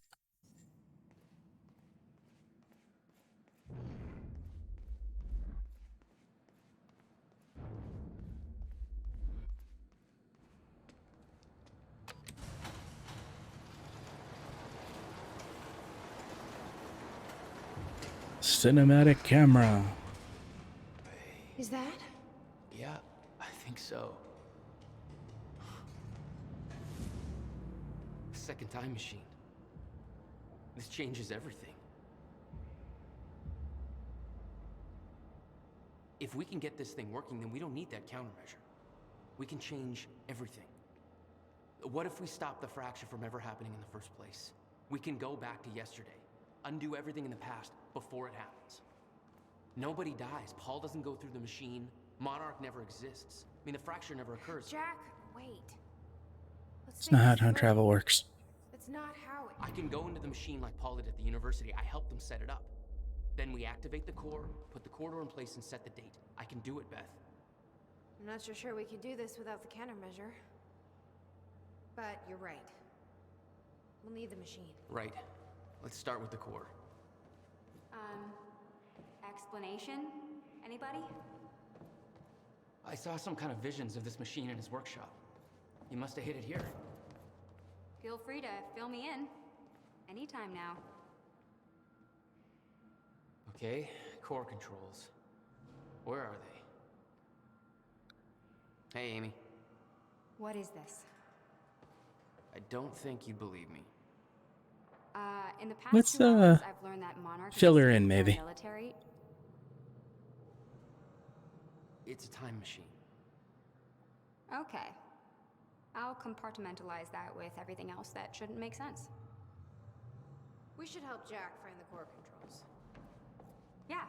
[SPEAKER 1] Cinematic camera.
[SPEAKER 6] Is that?
[SPEAKER 3] Yeah, I think so. Second time machine. This changes everything. If we can get this thing working, then we don't need that countermeasure. We can change everything. What if we stop the fracture from ever happening in the first place? We can go back to yesterday, undo everything in the past before it happens. Nobody dies. Paul doesn't go through the machine. Monarch never exists. I mean, the fracture never occurs.
[SPEAKER 6] Jack, wait.
[SPEAKER 1] It's not how time travel works.
[SPEAKER 6] That's not how it...
[SPEAKER 3] I can go into the machine like Paul did at the university. I helped them set it up. Then we activate the core, put the corridor in place, and set the date. I can do it, Beth.
[SPEAKER 6] I'm not so sure we could do this without the countermeasure. But you're right. We'll need the machine.
[SPEAKER 3] Right. Let's start with the core.
[SPEAKER 8] Explanation? Anybody?
[SPEAKER 3] I saw some kind of visions of this machine in his workshop. You must have hid it here.
[SPEAKER 8] Feel free to fill me in. Anytime now.
[SPEAKER 3] Okay, core controls. Where are they? Hey, Amy.
[SPEAKER 8] What is this?
[SPEAKER 3] I don't think you believe me.
[SPEAKER 8] In the past
[SPEAKER 1] Let's,
[SPEAKER 8] 2 hours, I've learned that Monarch
[SPEAKER 1] fill
[SPEAKER 8] is
[SPEAKER 1] her
[SPEAKER 8] a
[SPEAKER 1] in,
[SPEAKER 8] secret
[SPEAKER 1] maybe.
[SPEAKER 8] military.
[SPEAKER 3] It's a time machine.
[SPEAKER 8] Okay. I'll compartmentalize that with everything else that shouldn't make sense.
[SPEAKER 6] We should help Jack find the core controls.
[SPEAKER 8] Yeah.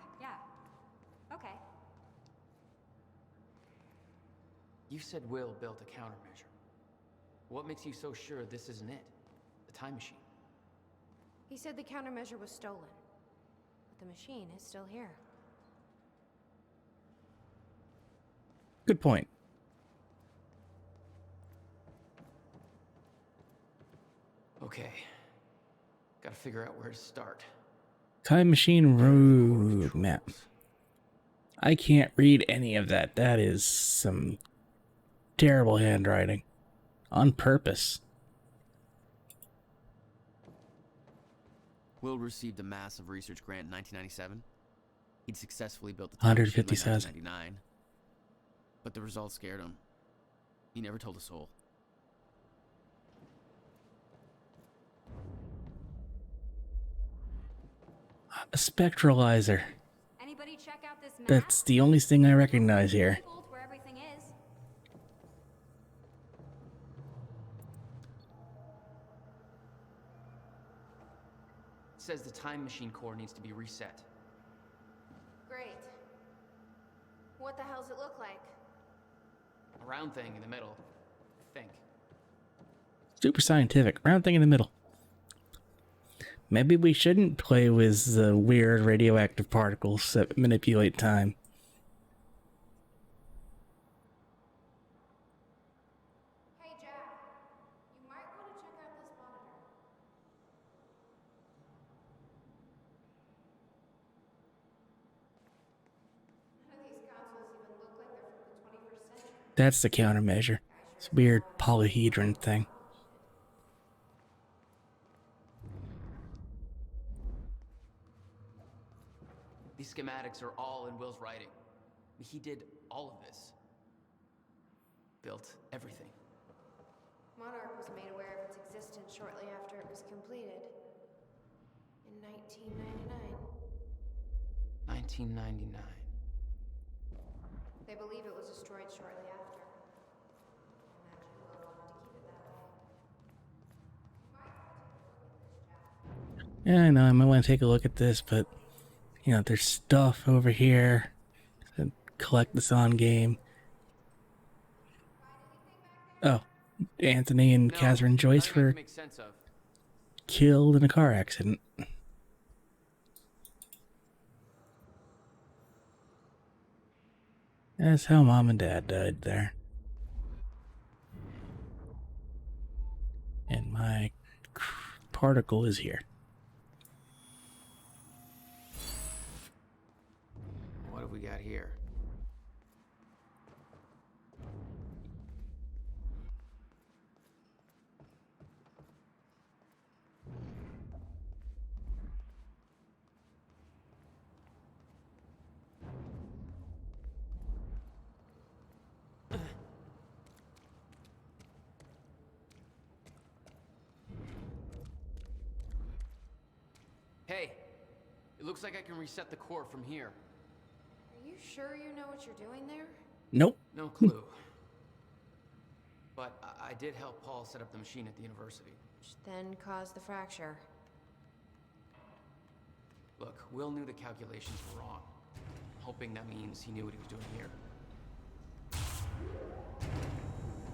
[SPEAKER 8] Okay.
[SPEAKER 3] You said Will built a countermeasure. What makes you so sure this isn't it? The time machine.
[SPEAKER 6] He said the countermeasure was stolen. But the machine is still here.
[SPEAKER 1] Good point.
[SPEAKER 3] figure out where to start.
[SPEAKER 1] Time machine road map. I can't read any of that. That is some terrible handwriting. On purpose.
[SPEAKER 2] Will received a massive research grant in 1997. He'd successfully built the time machine by
[SPEAKER 1] 150,000.
[SPEAKER 2] 1999. But the results scared him. He never told a soul.
[SPEAKER 1] A spectralizer.
[SPEAKER 8] Anybody check out this map?
[SPEAKER 1] That's the only thing I recognize here.
[SPEAKER 8] Labeled where everything is.
[SPEAKER 3] It says the time machine core needs to be reset.
[SPEAKER 11] Great. What the hell's it look like?
[SPEAKER 3] A round thing in the middle, I think.
[SPEAKER 1] Super scientific. Round thing in the middle. Maybe we shouldn't play with the weird radioactive particles that manipulate time.
[SPEAKER 11] Hey, Jack. You might want to check out this monitor. None of these consoles even look like they're from the 21st century.
[SPEAKER 1] That's the countermeasure. This weird polyhedron thing.
[SPEAKER 3] These schematics are all in Will's writing. He did all of this. Built everything.
[SPEAKER 11] Monarch was made aware of its existence shortly after it was completed. In 1999.
[SPEAKER 3] 1999.
[SPEAKER 11] They believe it was destroyed shortly after. I imagine Will wanted to keep it that way.
[SPEAKER 1] Yeah, I know, I might want to take a look at this, but, you know, there's stuff over here. Collect this on game. Oh, Anthony and Catherine Joyce were killed in a car accident. That's how Mom and Dad died there. And my particle is here.
[SPEAKER 3] What have we got here? Hey, it looks like I can reset the core from here.
[SPEAKER 11] Are you sure you know what you're doing there?
[SPEAKER 1] Nope.
[SPEAKER 3] No clue. But I did help Paul set up the machine at the university.
[SPEAKER 11] Which then caused the fracture.
[SPEAKER 3] Look, Will knew the calculations were wrong. I'm hoping that means he knew what he was doing here.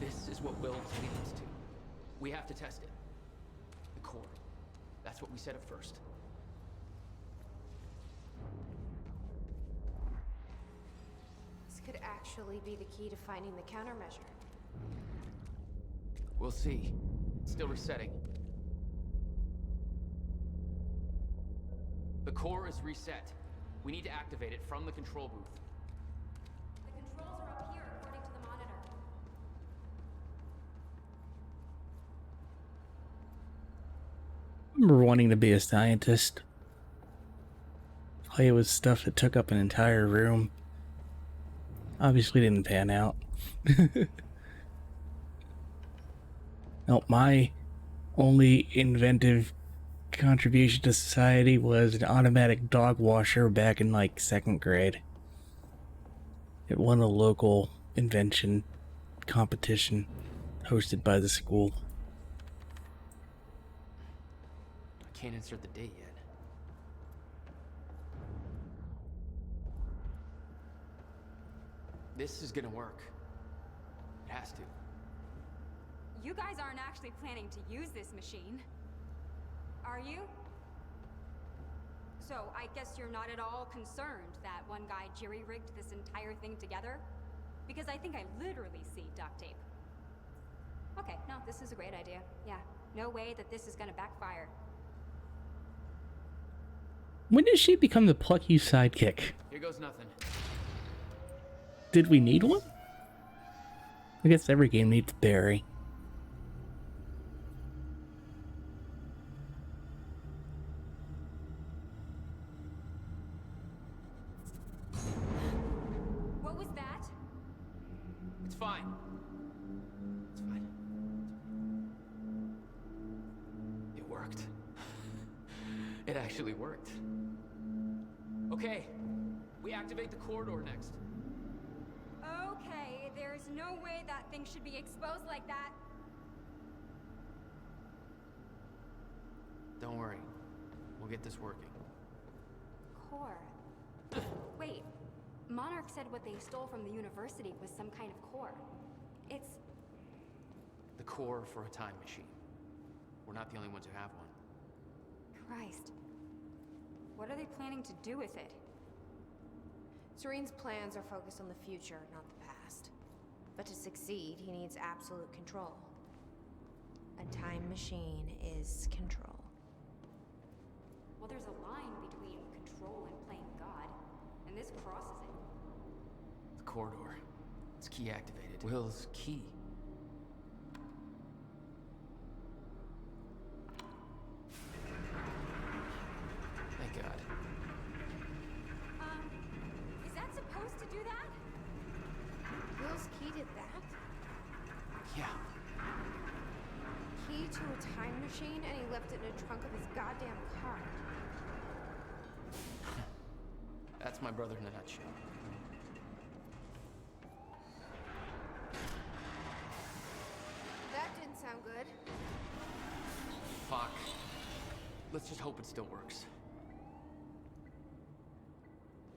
[SPEAKER 3] This is what Will leads to. We have to test it. The core. That's what we set up first.
[SPEAKER 11] This could actually be the key to finding the countermeasure.
[SPEAKER 3] We'll see. It's still resetting. The core is reset. We need to activate it from the control booth.
[SPEAKER 8] The controls are up here according to the monitor.
[SPEAKER 1] I remember wanting to be a scientist. Play with stuff that took up an entire room. Obviously didn't pan out. No, my only inventive contribution to society was an automatic dog washer back in like 2nd grade. It won a local invention competition hosted by the school.
[SPEAKER 3] I can't insert the date yet. This is gonna work. It has to.
[SPEAKER 8] You guys aren't actually planning to use this machine, are you? So I guess you're not at all concerned that one guy jury-rigged this entire thing together? Because I think I literally see duct tape. Okay, no, this is a great idea. Yeah, no way that this is gonna backfire.
[SPEAKER 1] When did she become the plucky sidekick?
[SPEAKER 2] Here goes nothing.
[SPEAKER 1] Did we need one? I guess every game needs Barry.
[SPEAKER 8] What was that?
[SPEAKER 3] It's fine. It's fine. It worked. It actually worked. Okay, we activate the corridor next.
[SPEAKER 8] Okay, there's no way that thing should be exposed like that.
[SPEAKER 3] Don't worry. We'll get this working.
[SPEAKER 8] Core. Wait. Monarch said what they stole from the university was some kind of core. It's...
[SPEAKER 3] The core for a time machine. We're not the only ones who have one.
[SPEAKER 8] Christ. What are they planning to do with it?
[SPEAKER 11] Serene's plans are focused on the future, not the past. But to succeed, he needs absolute control. A time machine is control.
[SPEAKER 8] Well, there's a line between control and playing God, and this crosses it.
[SPEAKER 3] The corridor. It's key activated. Will's key. Thank God.
[SPEAKER 8] Is that supposed to do that?
[SPEAKER 11] Will's key did that?
[SPEAKER 3] Yeah.
[SPEAKER 11] Key to a time machine, and he left it in the trunk of his goddamn car.
[SPEAKER 3] That's my brother in a nutshell.
[SPEAKER 11] That didn't sound good.
[SPEAKER 3] Fuck. Let's just hope it still works.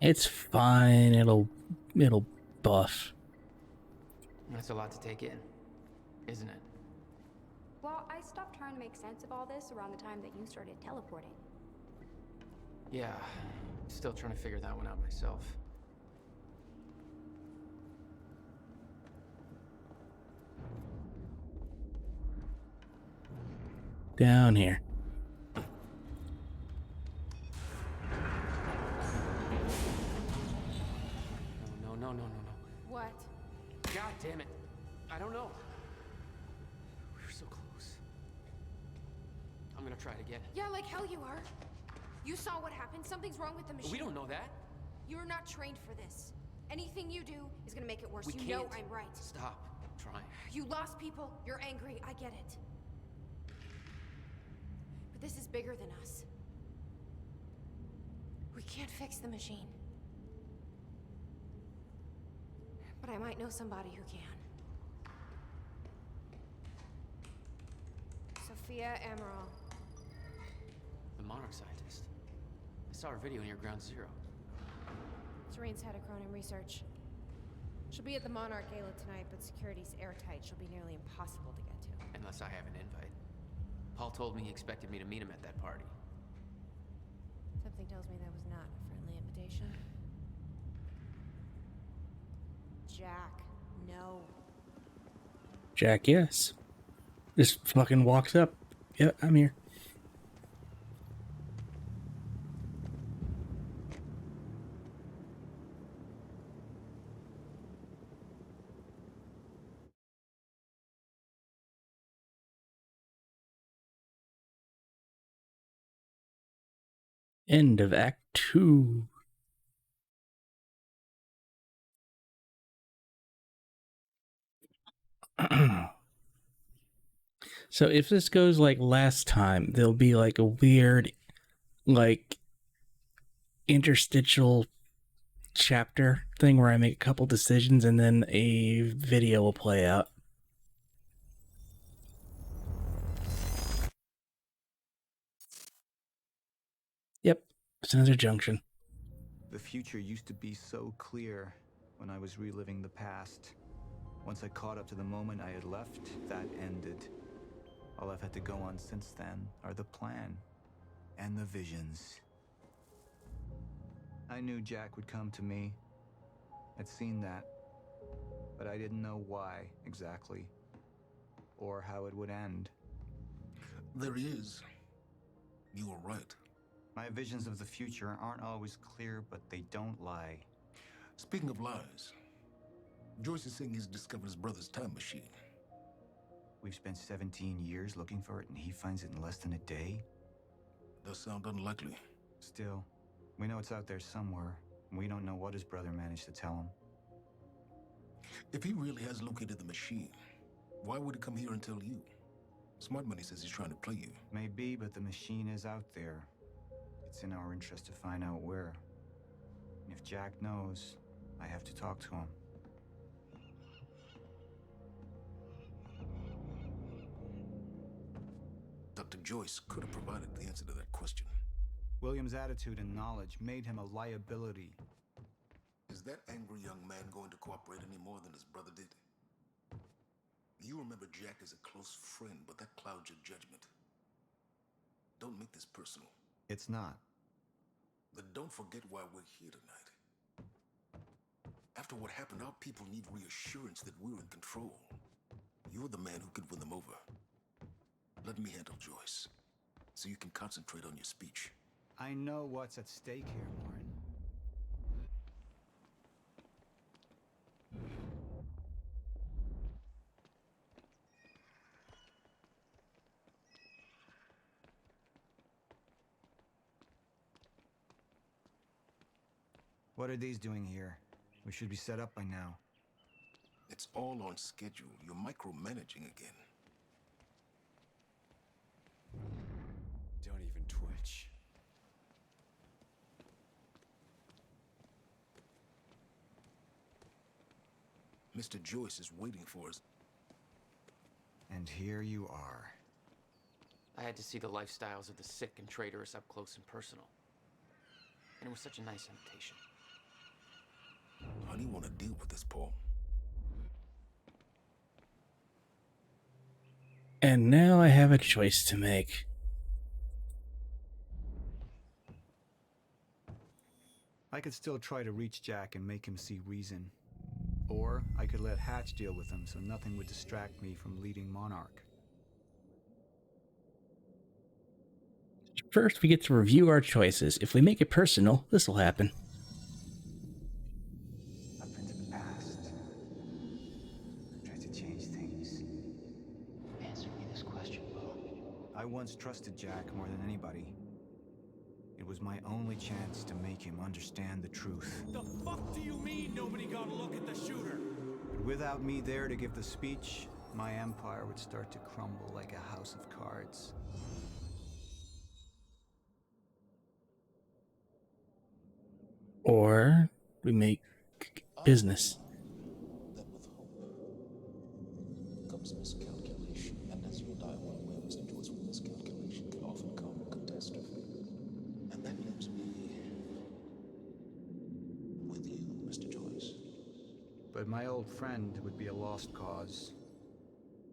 [SPEAKER 1] It's fine. It'll buff.
[SPEAKER 3] That's a lot to take in, isn't it?
[SPEAKER 8] Well, I stopped trying to make sense of all this around the time that you started teleporting.
[SPEAKER 3] Yeah. Still trying to figure that one out myself.
[SPEAKER 1] Down here.
[SPEAKER 3] No.
[SPEAKER 11] What?
[SPEAKER 3] God damn it. I don't know. We were so close. I'm gonna try it again.
[SPEAKER 11] Yeah, like hell you are. You saw what happened. Something's wrong with the machine.
[SPEAKER 3] We don't know that.
[SPEAKER 11] You're not trained for this. Anything you do is gonna make it worse.
[SPEAKER 3] We
[SPEAKER 11] You
[SPEAKER 3] can't.
[SPEAKER 11] know I'm right.
[SPEAKER 3] Stop trying.
[SPEAKER 11] You lost people. You're angry. I get it. But this is bigger than us. We can't fix the machine. But I might know somebody who can. Sophia Amaral.
[SPEAKER 3] The Monarch scientist. I saw her video near Ground Zero.
[SPEAKER 11] Serene's head of Cronin Research. She'll be at the Monarch Gala tonight, but security's airtight. She'll be nearly impossible to get to.
[SPEAKER 3] Unless I have an invite. Paul told me he expected me to meet him at that party.
[SPEAKER 11] Something tells me that was not a friendly invitation. Jack, no.
[SPEAKER 1] Jack, yes. Just fucking walks up. Yep, I'm here. End of Act 2. So if this goes like last time, there'll be like a weird, like, interstitial chapter thing where I make a couple decisions and then a video will play out. Yep, it's another junction.
[SPEAKER 12] The future used to be so clear when I was reliving the past. Once I caught up to the moment I had left, that ended. All I've had to go on since then are the plan and the visions. I knew Jack would come to me. I'd seen that, but I didn't know why exactly, or how it would end.
[SPEAKER 7] There he is. You were right.
[SPEAKER 12] My visions of the future aren't always clear, but they don't lie.
[SPEAKER 7] Speaking of lies, Joyce is saying he's discovered his brother's time machine.
[SPEAKER 12] We've spent 17 years looking for it, and he finds it in less than a day?
[SPEAKER 7] Does sound unlikely.
[SPEAKER 12] Still, we know it's out there somewhere. We don't know what his brother managed to tell him.
[SPEAKER 7] If he really has located the machine, why would he come here and tell you? Smart Money says he's trying to play you.
[SPEAKER 12] Maybe, but the machine is out there. It's in our interest to find out where. And if Jack knows, I have to talk to him.
[SPEAKER 7] Dr. Joyce could have provided the answer to that question.
[SPEAKER 12] William's attitude and knowledge made him a liability.
[SPEAKER 7] Is that angry young man going to cooperate any more than his brother did? You remember Jack as a close friend, but that clouds your judgment. Don't make this personal.
[SPEAKER 12] It's not.
[SPEAKER 7] Then don't forget why we're here tonight. After what happened, our people need reassurance that we're in control. You're the man who could win them over. Let me handle Joyce, so you can concentrate on your speech.
[SPEAKER 12] I know what's at stake here, Warren. What are these doing here? We should be set up by now.
[SPEAKER 7] It's all on schedule. You're micromanaging again.
[SPEAKER 13] Don't even twitch.
[SPEAKER 7] Mr. Joyce is waiting for us.
[SPEAKER 12] And here you are.
[SPEAKER 3] I had to see the lifestyles of the sick and traitorous up close and personal. And it was such a nice invitation.
[SPEAKER 7] How do you want to deal with this, Paul?
[SPEAKER 1] And now I have a choice to make.
[SPEAKER 12] I could still try to reach Jack and make him see reason. Or I could let Hatch deal with him so nothing would distract me from leading Monarch.
[SPEAKER 1] First, we get to review our choices. If we make it personal, this will happen.
[SPEAKER 12] Up into the past. Tried to change things.
[SPEAKER 9] Answer me this question, Bo.
[SPEAKER 12] I once trusted Jack more than anybody. It was my only chance to make him understand the truth.
[SPEAKER 13] The fuck do you mean nobody got a look at the shooter?
[SPEAKER 12] But without me there to give the speech, my empire would start to crumble like a house of cards.
[SPEAKER 1] Or we make business.
[SPEAKER 14] Then with hope comes miscalculation, and as you'll die well aware, Mr. Joyce, from miscalculation can often come catastrophe. And that leaves me with you, Mr. Joyce.
[SPEAKER 12] But my old friend would be a lost cause.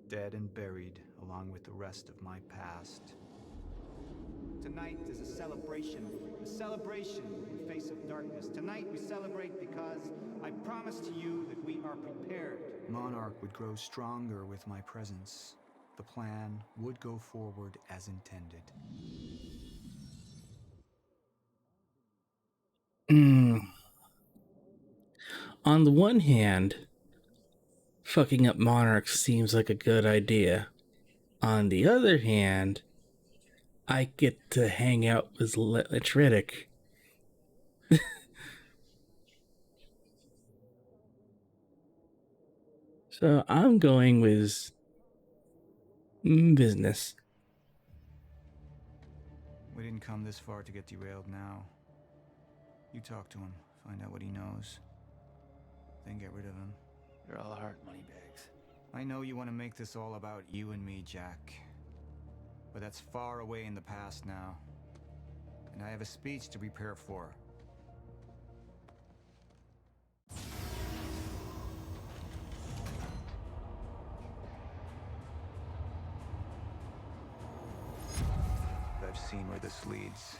[SPEAKER 12] Dead and buried, along with the rest of my past. Tonight is a celebration in the face of darkness. Tonight we celebrate because I promise to you that we are prepared. Monarch would grow stronger with my presence. The plan would go forward as intended.
[SPEAKER 1] On the one hand, fucking up Monarch seems like a good idea. On the other hand, I get to hang out with Riddick. So I'm going with business.
[SPEAKER 12] We didn't come this far to get derailed now. You talk to him, find out what he knows. Then get rid of him.
[SPEAKER 3] You're all heart, moneybags.
[SPEAKER 12] I know you want to make this all about you and me, Jack. But that's far away in the past now. And I have a speech to prepare for. I've seen where this leads.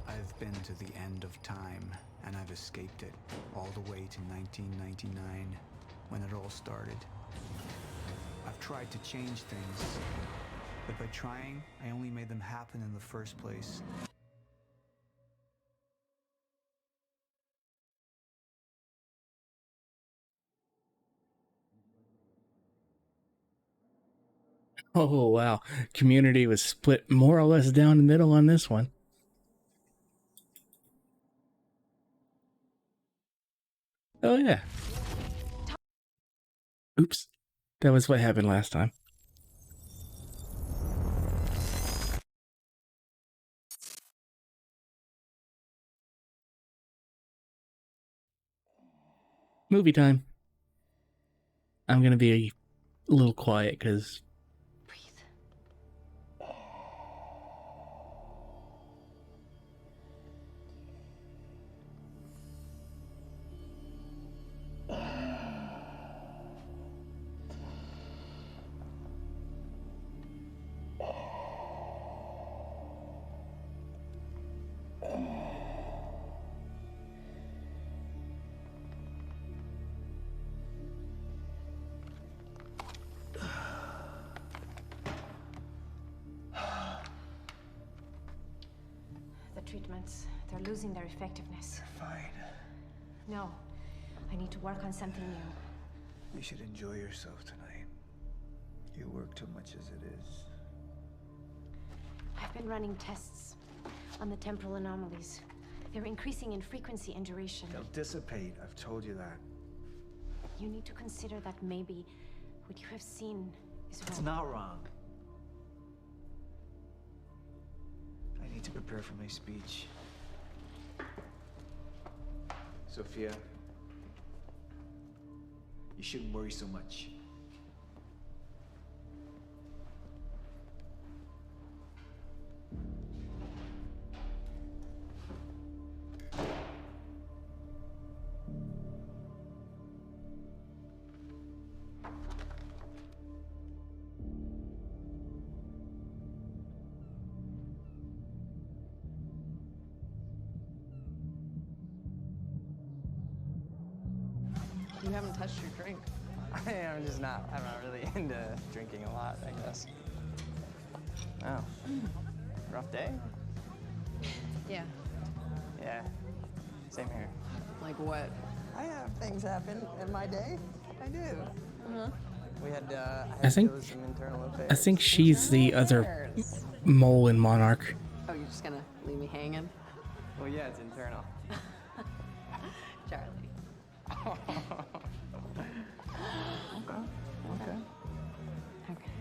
[SPEAKER 12] I've been to the end of time, and I've escaped it, all the way to 1999, when it all started. I've tried to change things, But by trying, I only made them happen in the first place.
[SPEAKER 1] Oh, wow. Community was split more or less down the middle on this one. Oh, yeah. Oops. That was what happened last time. Movie time. I'm going to be a little quiet because
[SPEAKER 11] The treatments, they're losing their effectiveness.
[SPEAKER 12] Fine.
[SPEAKER 11] No, I need to work on something new.
[SPEAKER 12] You should enjoy yourself tonight. You work too much as it is.
[SPEAKER 11] I've been running tests on the temporal anomalies. They're increasing in frequency and duration.
[SPEAKER 12] They'll dissipate, I've told you that.
[SPEAKER 11] You need to consider that maybe what you have seen is wrong.
[SPEAKER 12] It's not wrong. I need to prepare for my speech. Sophia, you shouldn't worry so much.
[SPEAKER 15] You haven't touched your drink. I'm not really into drinking a lot, I guess. Oh. Rough day?
[SPEAKER 4] Yeah.
[SPEAKER 15] Yeah. Same here.
[SPEAKER 4] Like what?
[SPEAKER 15] I have things happen in my day. I do.
[SPEAKER 4] Uh-huh.
[SPEAKER 15] We had,
[SPEAKER 1] I think
[SPEAKER 15] some internal affairs.
[SPEAKER 1] I think she's the other mole in Monarch.
[SPEAKER 4] Oh, you're just gonna leave me hanging?
[SPEAKER 15] Well, yeah, it's internal.
[SPEAKER 4] Charlie.
[SPEAKER 15] Okay.
[SPEAKER 4] Okay.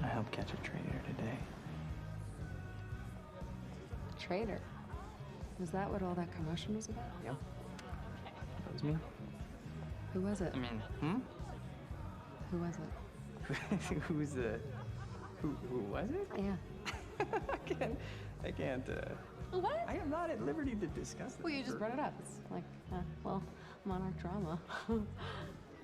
[SPEAKER 15] I helped catch a traitor today.
[SPEAKER 4] Traitor? Was that what all that commotion was about?
[SPEAKER 15] Yep. That was me.
[SPEAKER 4] Who was it?
[SPEAKER 15] I mean,
[SPEAKER 4] Who was it?
[SPEAKER 15] Who's the... Who was it?
[SPEAKER 4] Yeah.
[SPEAKER 15] I can't,
[SPEAKER 4] What?
[SPEAKER 15] I am not at liberty to discuss this.
[SPEAKER 4] Well, you just brought it up. It's like, well, Monarch drama.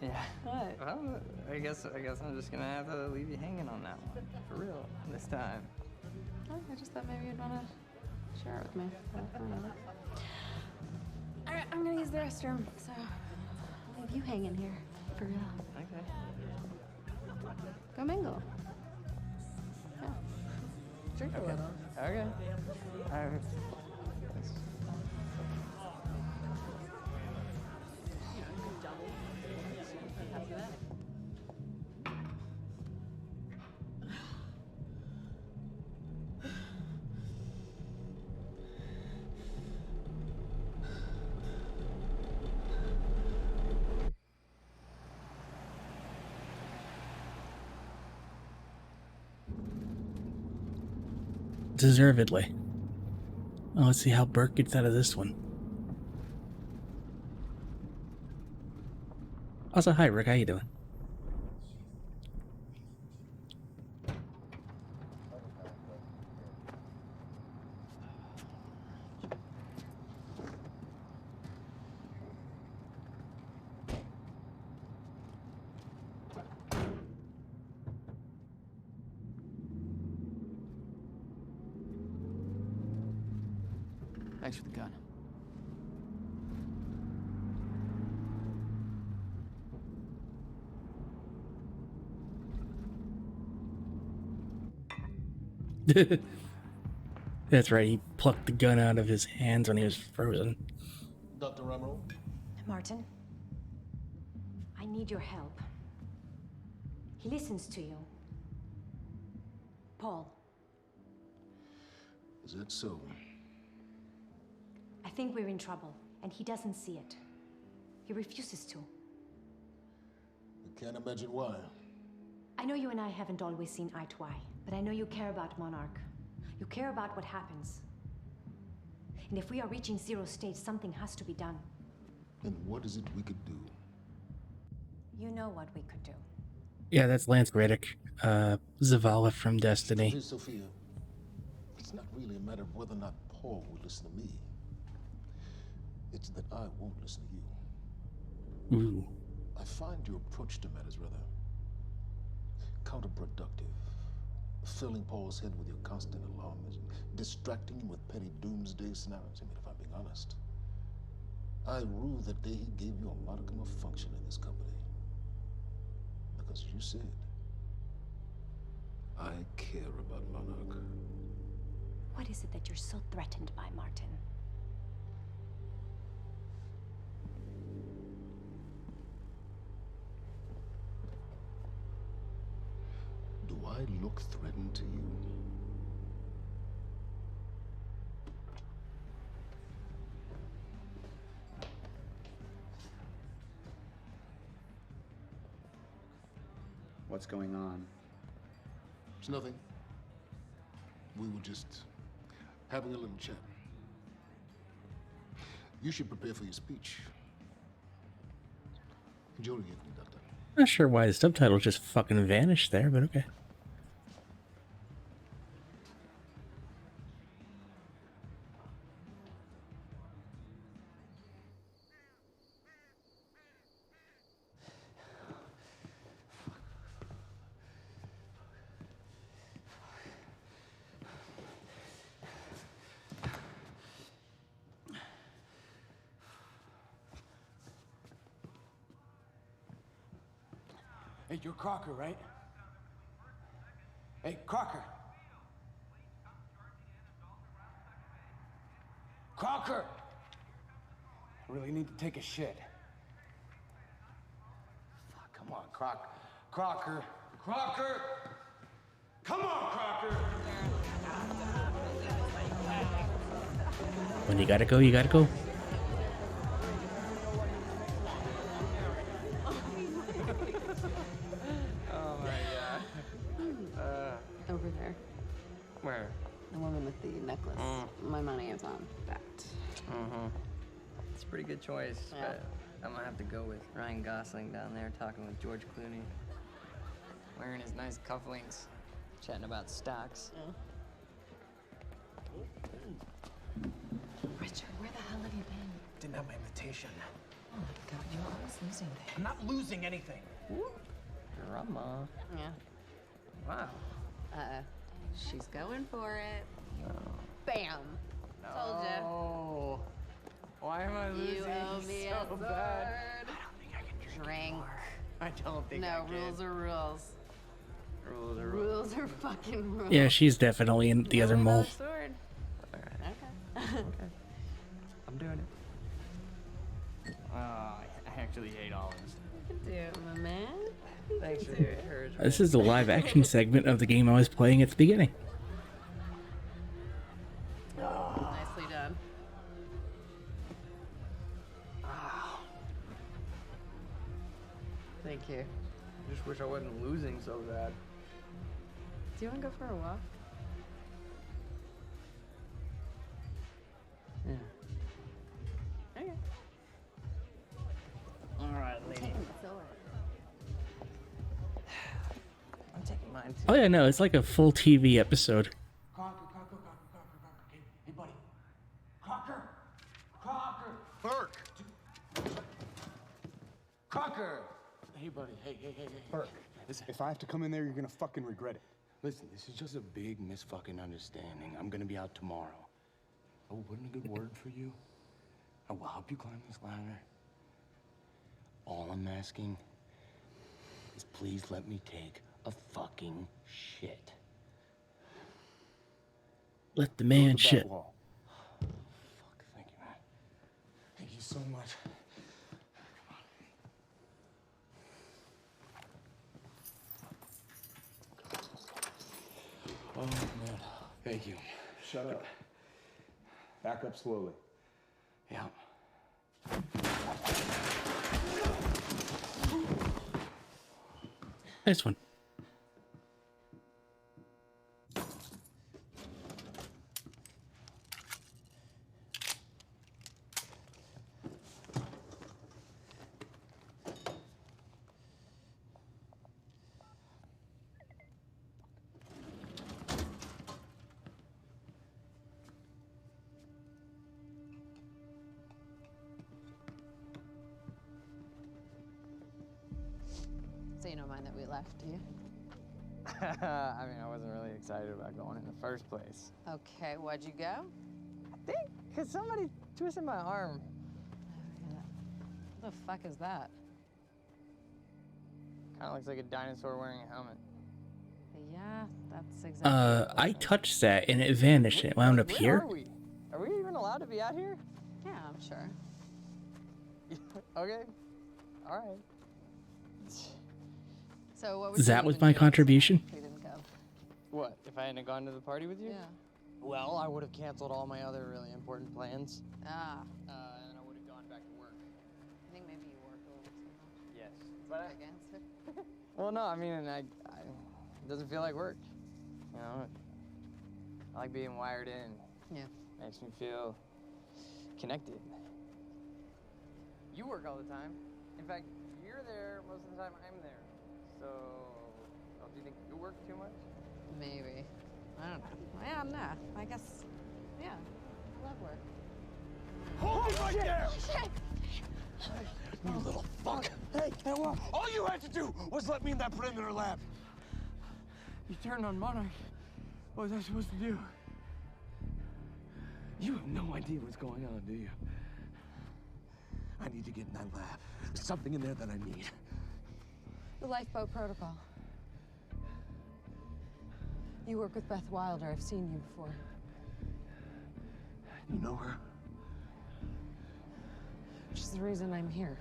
[SPEAKER 15] Yeah.
[SPEAKER 4] What?
[SPEAKER 15] Well, I guess I'm just gonna have to leave you hanging on that one. For real. This time.
[SPEAKER 4] Oh, I just thought maybe you'd want to share it with me. But whatever. All right, I'm gonna use the restroom, so I'll leave you hanging here for real.
[SPEAKER 15] Okay.
[SPEAKER 4] Go mingle. Yeah. Drink a little.
[SPEAKER 15] Okay. All right.
[SPEAKER 1] Deservedly. Oh, let's see how Burke gets out of this one. Also, hi Rick, how you doing?
[SPEAKER 2] Thanks for the gun.
[SPEAKER 1] That's right, he plucked the gun out of his hands when he was frozen.
[SPEAKER 14] Dr. Emerald?
[SPEAKER 6] Martin, I need your help. He listens to you. Paul,
[SPEAKER 14] Is that so?
[SPEAKER 6] I think we're in trouble, and he doesn't see it. He refuses to.
[SPEAKER 14] I can't imagine why.
[SPEAKER 6] I know you and I haven't always seen eye to eye, but I know you care about Monarch. You care about what happens. And if we are reaching zero state, something has to be done.
[SPEAKER 14] And what is it we could do?
[SPEAKER 6] You know what we could do.
[SPEAKER 1] Yeah, that's Lance Reddick, Zavala from Destiny.
[SPEAKER 14] Dear Sophia, it's not really a matter of whether or not Paul will listen to me. It's that I won't listen to you.
[SPEAKER 1] Ooh.
[SPEAKER 14] I find your approach to matters rather counterproductive. Filling Paul's head with your constant alarmism, distracting him with petty doomsday scenarios. I mean, if I'm being honest, I rue the day he gave you a modicum of function in this company. Because you said, I care about Monarch.
[SPEAKER 6] What is it that you're so threatened by, Martin?
[SPEAKER 14] Do I look threatened to you?
[SPEAKER 12] What's going on?
[SPEAKER 14] It's nothing. We were just having a little chat. You should prepare for your speech. Enjoy the evening, Doctor.
[SPEAKER 1] Not sure why the subtitle just fucking vanished there, but okay.
[SPEAKER 5] Hey, you're Crocker, right? Hey, Crocker! Crocker! I really need to take a shit. Fuck, come on, Crocker. Crocker! Come on, Crocker!
[SPEAKER 1] When you gotta go, you gotta go.
[SPEAKER 4] Over there.
[SPEAKER 3] Where?
[SPEAKER 4] The woman with the necklace. My money is on that.
[SPEAKER 15] It's a pretty good choice,
[SPEAKER 4] Yeah.
[SPEAKER 15] but I'm gonna have to go with Ryan Gosling down there talking with George Clooney. Wearing his nice cufflinks, chatting about stocks.
[SPEAKER 4] Richard, where the hell have you been?
[SPEAKER 5] Didn't have my invitation.
[SPEAKER 4] Oh my god, you're always losing things.
[SPEAKER 5] I'm not losing anything.
[SPEAKER 15] Drama.
[SPEAKER 4] Yeah.
[SPEAKER 15] Wow.
[SPEAKER 4] She's going for it. Bam. Told ya.
[SPEAKER 15] Oh. Why am I losing
[SPEAKER 4] You owe me
[SPEAKER 15] so
[SPEAKER 4] a
[SPEAKER 15] bad?
[SPEAKER 4] sword.
[SPEAKER 5] I don't think I can
[SPEAKER 4] Drink.
[SPEAKER 5] I don't think I
[SPEAKER 4] No,
[SPEAKER 5] can.
[SPEAKER 4] rules are rules.
[SPEAKER 15] Rules are rules.
[SPEAKER 4] Rules are fucking rules.
[SPEAKER 1] Yeah, she's definitely in the other mole.
[SPEAKER 4] Sword.
[SPEAKER 15] Alright.
[SPEAKER 4] Okay.
[SPEAKER 15] Okay. I'm doing it. I actually hate all this.
[SPEAKER 4] You can do it, my man.
[SPEAKER 15] Thanks for the encouragement.
[SPEAKER 1] This is the live action segment of the game I was playing at the beginning.
[SPEAKER 4] Nicely done.
[SPEAKER 15] Thank you. I just wish I wasn't losing so bad.
[SPEAKER 4] Do you want to go for a walk?
[SPEAKER 15] Yeah.
[SPEAKER 4] Okay.
[SPEAKER 15] Alright, lady.
[SPEAKER 4] Taking the sword.
[SPEAKER 15] I'm taking mine too.
[SPEAKER 1] Oh yeah, no, it's like a full TV episode.
[SPEAKER 5] Crocker. Hey, buddy. Crocker! Burke! Crocker! Hey, buddy. Hey. Burke. Listen, if I have to come in there, you're gonna fucking regret it. Listen, this is just a big misfucking understanding. I'm gonna be out tomorrow. I will put in a good word for you. I will help you climb this ladder. All I'm asking is please let me take a fucking shit.
[SPEAKER 1] Let the
[SPEAKER 5] Go to
[SPEAKER 1] man
[SPEAKER 5] the back
[SPEAKER 1] shit.
[SPEAKER 5] wall. Fuck, thank you, man. Thank you so much. Oh, man. Thank you. Shut up. Back up slowly. Yeah.
[SPEAKER 1] Nice one.
[SPEAKER 16] So you don't mind that we left, do you?
[SPEAKER 15] I mean, I wasn't really excited about going in the first place.
[SPEAKER 16] Okay, why'd you go?
[SPEAKER 15] I think because somebody twisted my arm.
[SPEAKER 16] What the fuck is that?
[SPEAKER 15] Kind of looks like a dinosaur wearing a helmet.
[SPEAKER 16] Yeah, that's exactly.
[SPEAKER 1] I touched that and it vanished. It wound up
[SPEAKER 15] Where
[SPEAKER 1] here.
[SPEAKER 15] are we? Are we even allowed to be out here?
[SPEAKER 16] Yeah, I'm sure.
[SPEAKER 15] Okay. All right.
[SPEAKER 16] So what would
[SPEAKER 1] That was my contribution.
[SPEAKER 16] We didn't go.
[SPEAKER 15] What, if I hadn't gone to the party with you?
[SPEAKER 16] Yeah.
[SPEAKER 15] Well, I would have canceled all my other really important plans.
[SPEAKER 16] Ah.
[SPEAKER 15] And I would have gone back to work.
[SPEAKER 16] I think maybe you work a little too much.
[SPEAKER 15] Yes. But
[SPEAKER 16] Against it.
[SPEAKER 15] well, no, I mean, it doesn't feel like work. You know, I like being wired in.
[SPEAKER 16] Yeah.
[SPEAKER 15] Makes me feel connected. You work all the time. In fact, you're there most of the time I'm there. So, do you think you work too much?
[SPEAKER 16] Maybe. I don't know. Yeah, no. I guess. Yeah. I love work.
[SPEAKER 5] Hold it right there!
[SPEAKER 16] Shit!
[SPEAKER 5] You little fuck! Hey, what? All you had to do was let me in that perimeter lab.
[SPEAKER 15] You turned on Monarch. What was I supposed to do?
[SPEAKER 5] You have no idea what's going on, do you? I need to get in that lab. There's something in there that I need.
[SPEAKER 16] The lifeboat protocol. You work with Beth Wilder. I've seen you before.
[SPEAKER 5] You know her?
[SPEAKER 16] She's the reason I'm here.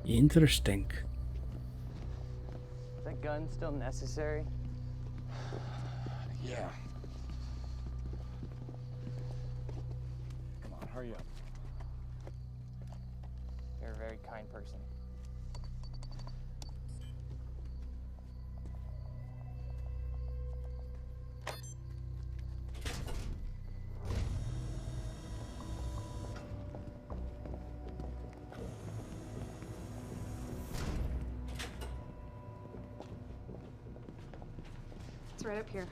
[SPEAKER 1] Interesting.
[SPEAKER 15] Is that gun still necessary?
[SPEAKER 5] Yeah. Come on, hurry up.
[SPEAKER 15] You're a very kind person.
[SPEAKER 8] It's right up here.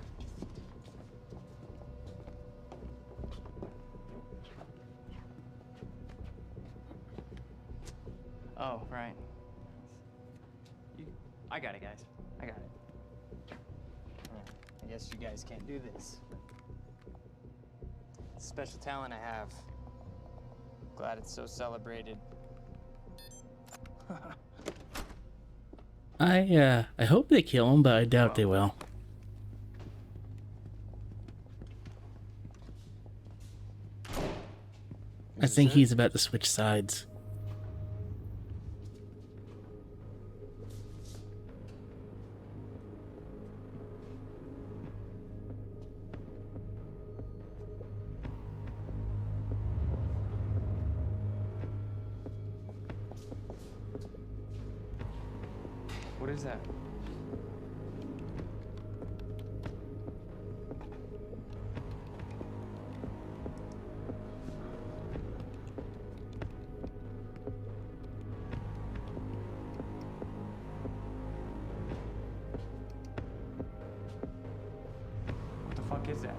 [SPEAKER 15] Oh, right. I got it, guys. I got it. I guess you guys can't do this. It's a special talent I have. Glad it's so celebrated.
[SPEAKER 1] I hope they kill him, but I doubt they will. I think he's about to switch sides.
[SPEAKER 15] What is that? What the fuck is that?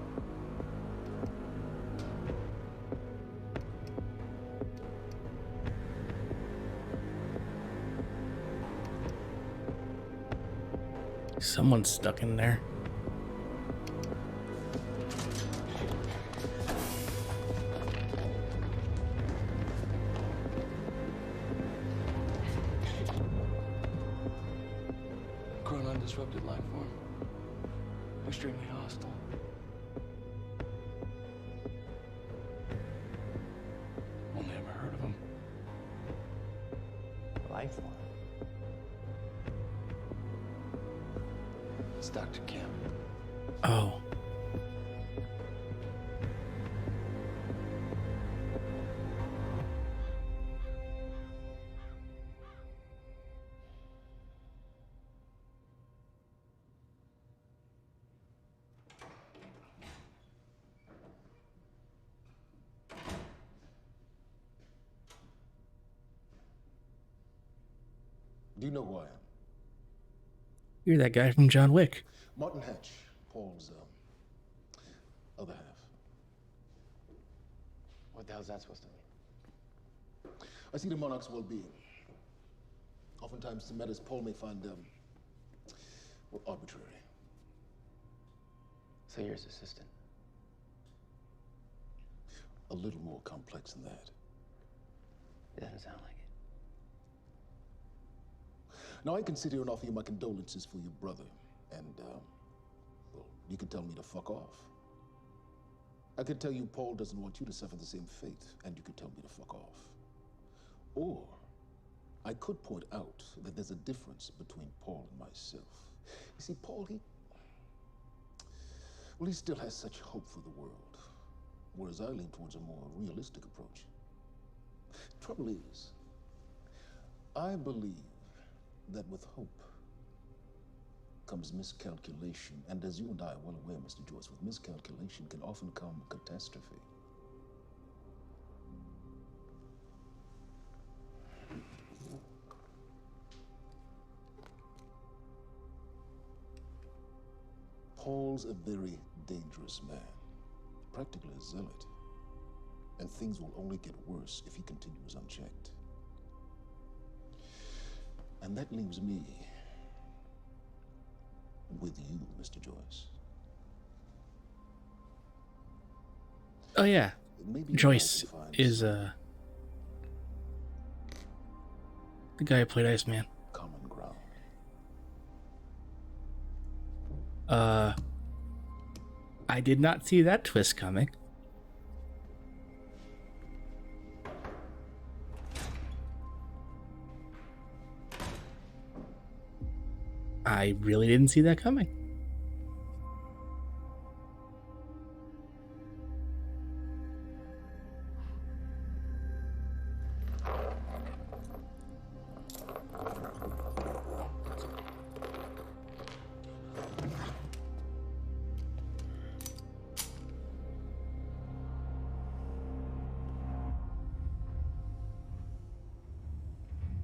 [SPEAKER 1] Someone's stuck in there.
[SPEAKER 5] Chronon disrupted life form. Extremely hostile. Only ever heard of him.
[SPEAKER 15] Life form.
[SPEAKER 5] It's Dr. Kim.
[SPEAKER 1] Oh.
[SPEAKER 14] Do you know who I am?
[SPEAKER 1] You're that guy from John Wick.
[SPEAKER 14] Martin Hatch, Paul's other half.
[SPEAKER 5] What the hell's that supposed to mean?
[SPEAKER 14] I see the monarch's well-being. Oftentimes, the matters Paul may find well, arbitrary.
[SPEAKER 5] So you're his assistant?
[SPEAKER 14] A little more complex than that.
[SPEAKER 5] It doesn't sound like it.
[SPEAKER 14] Now, I can sit here and offer you my condolences for your brother, and, well, you can tell me to fuck off. I could tell you Paul doesn't want you to suffer the same fate, and you could tell me to fuck off. Or, I could point out that there's a difference between Paul and myself. You see, Paul, well, he still has such hope for the world, whereas I lean towards a more realistic approach. Trouble is, I believe that with hope comes miscalculation, and as you and I are well aware, Mr. Joyce, with miscalculation can often come catastrophe. Paul's a very dangerous man, practically a zealot, and things will only get worse if he continues unchecked. And that leaves me with you, Mr. Joyce.
[SPEAKER 1] Oh yeah,
[SPEAKER 14] Maybe
[SPEAKER 1] Joyce is the guy who played Iceman.
[SPEAKER 14] Common ground.
[SPEAKER 1] I did not see that twist coming. I really didn't see that coming.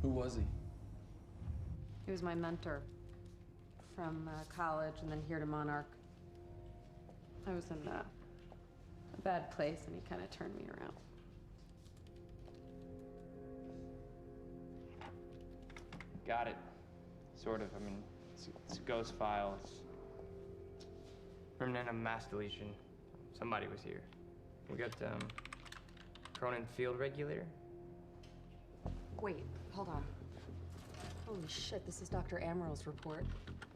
[SPEAKER 5] Who was he?
[SPEAKER 4] He was my mentor. From college and then here to Monarch. I was in a bad place and he kind of turned me around.
[SPEAKER 15] Got it. Sort of. I mean, it's a ghost file. It's remnant of mass deletion. Somebody was here. We got Cronin field regulator.
[SPEAKER 4] Wait, hold on. Holy shit, this is Dr. Amaril's report.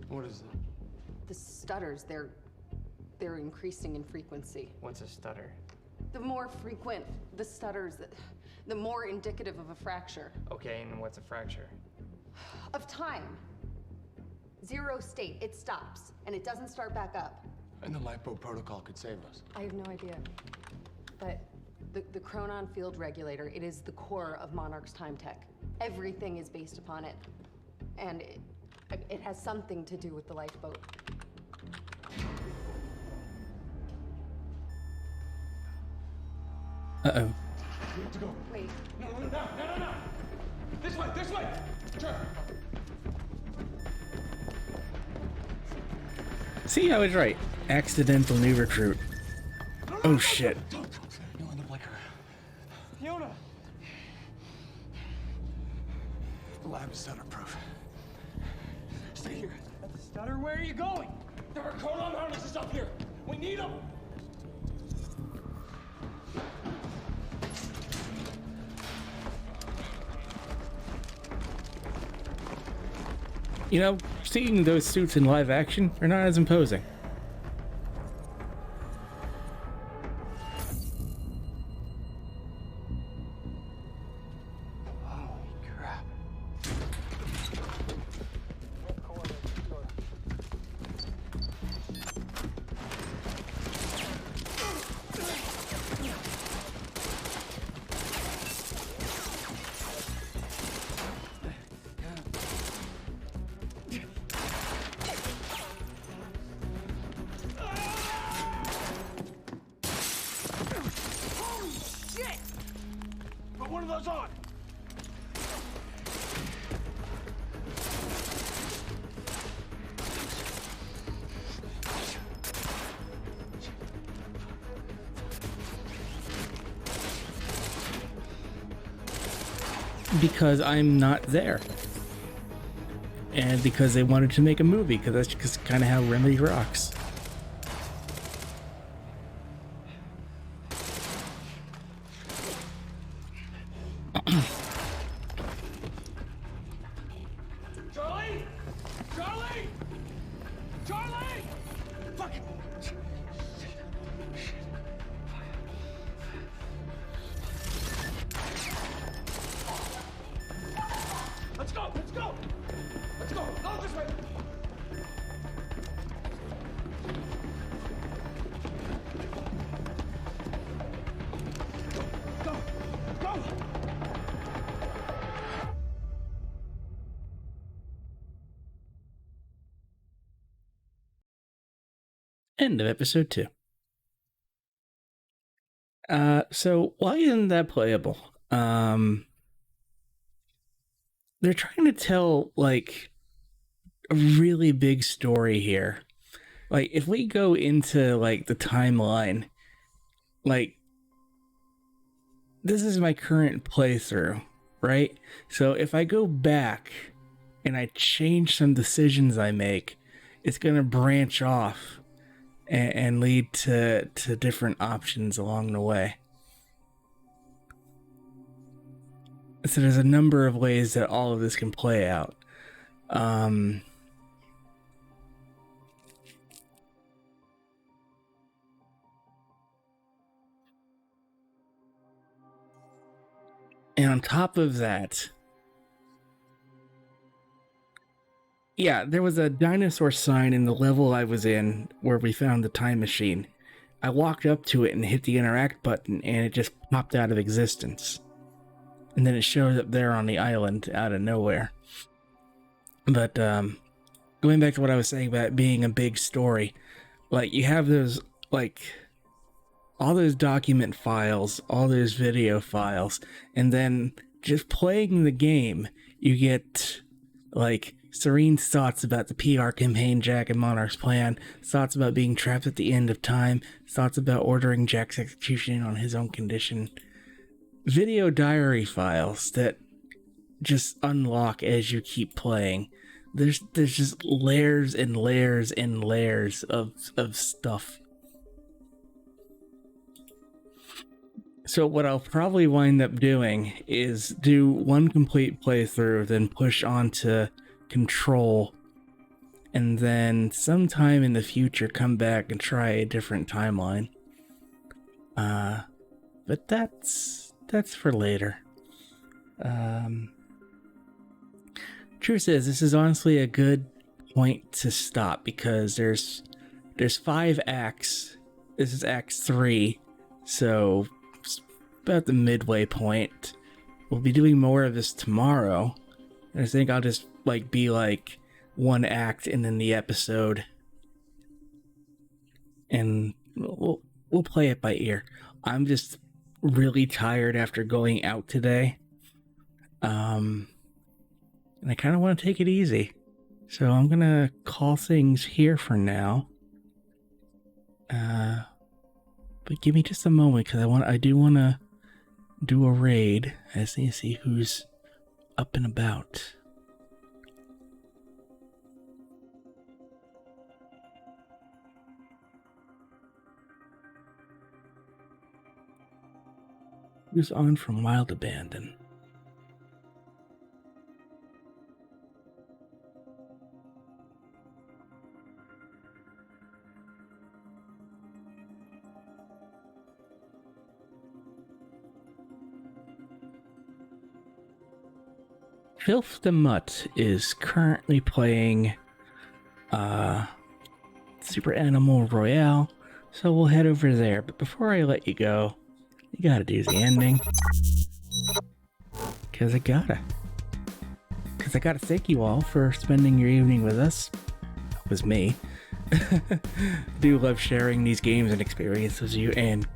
[SPEAKER 5] What is it?
[SPEAKER 4] The stutters, they're increasing in frequency.
[SPEAKER 15] What's a stutter?
[SPEAKER 4] The more frequent the stutters, the more indicative of a fracture.
[SPEAKER 15] Okay, and what's a fracture?
[SPEAKER 4] Of time. Zero state, it stops, and it doesn't start back up.
[SPEAKER 5] And the lipo protocol could save us.
[SPEAKER 4] I have no idea. But the Chronon field regulator, it is the core of Monarch's time tech. Everything is based upon it. And it has something to do with the lifeboat.
[SPEAKER 1] Uh-oh.
[SPEAKER 5] We have to go.
[SPEAKER 4] Wait.
[SPEAKER 5] No. This way. Sure.
[SPEAKER 1] See, I was right. Accidental new recruit. Oh shit.
[SPEAKER 5] You'll end up like her.
[SPEAKER 15] Fiona!
[SPEAKER 5] The lab is stutter-proof. Stay here. Stutter, where are you going? There are chronon harnesses up here. We need them.
[SPEAKER 1] You know, seeing those suits in live action are not as imposing.
[SPEAKER 5] Put one of those on.
[SPEAKER 1] Because I'm not there. And because they wanted to make a movie, because that's just kind of how Remedy rocks.
[SPEAKER 5] Charlie! Charlie! Charlie! Fuck it! Let's go! Let's go! Let's go! Go this way! Go! Go!
[SPEAKER 1] End of episode 2. So why isn't that playable? They're trying to tell, like, a really big story here. Like, if we go into, like, the timeline, like, this is my current playthrough, right? So if I go back and I change some decisions I make, it's going to branch off and lead to different options along the way. So there's a number of ways that all of this can play out. And on top of that, yeah, there was a dinosaur sign in the level I was in where we found the time machine. I walked up to it and hit the interact button and it just popped out of existence. And then it shows up there on the island out of nowhere. But going back to what I was saying about it being a big story, like, you have those, like, all those document files, all those video files, and then just playing the game, you get, like, Serene's thoughts about the PR campaign, Jack and Monarch's plan, thoughts about being trapped at the end of time, thoughts about ordering Jack's execution on his own condition. Video diary files that just unlock as you keep playing. There's just layers and layers and layers of stuff. So what I'll probably wind up doing is do one complete playthrough, then push on to Control, and then sometime in the future come back and try a different timeline. But that's for later. Truth is, this is honestly a good point to stop because there's 5 acts. This is Act 3, so it's about the midway point. We'll be doing more of this tomorrow. And I think I'll just be like one act and then the episode, and we'll play it by ear. I'm just really tired after going out today. And I kind of want to take it easy. So I'm going to call things here for now. But give me just a moment because I do want to do a raid. I just need to see who's up and about. Who's on from Wild Abandon? Filth the Mutt is currently playing Super Animal Royale, so we'll head over there. But before I let you go, you gotta do the ending. Because I gotta thank you all for spending your evening with us. That was me. Do love sharing these games and experiences with you, and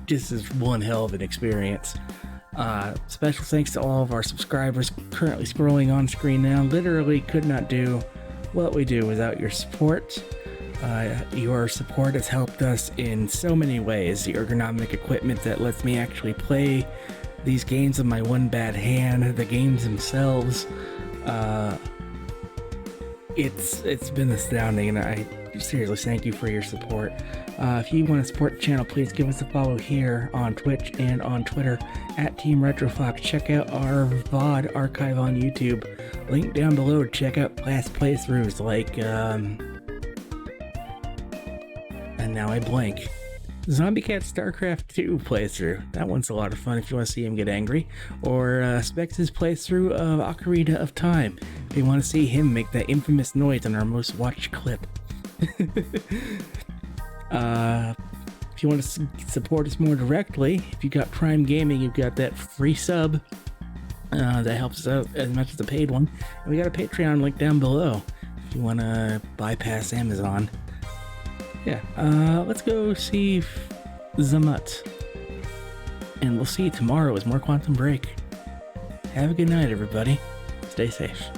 [SPEAKER 1] this is one hell of an experience. Special thanks to all of our subscribers currently scrolling on screen now. Literally could not do what we do without your support. Your support has helped us in so many ways. The ergonomic equipment that lets me actually play these games with my one bad hand, the games themselves, it's been astounding, and I seriously thank you for your support. If you want to support the channel, please give us a follow here on Twitch and on Twitter at Team RetroFox. Check out our VOD archive on YouTube. Link down below to check out past playthroughs like, and now I blank. Zombie Cat StarCraft 2 playthrough. That one's a lot of fun if you want to see him get angry. Or Specs' playthrough of Ocarina of Time, if you want to see him make that infamous noise in our most watched clip. If you want to support us more directly, if you got Prime Gaming, you've got that free sub that helps us out as much as the paid one. And we got a Patreon link down below if you want to bypass Amazon. Yeah, let's go see Zamut. And we'll see you tomorrow with more Quantum Break. Have a good night, everybody. Stay safe.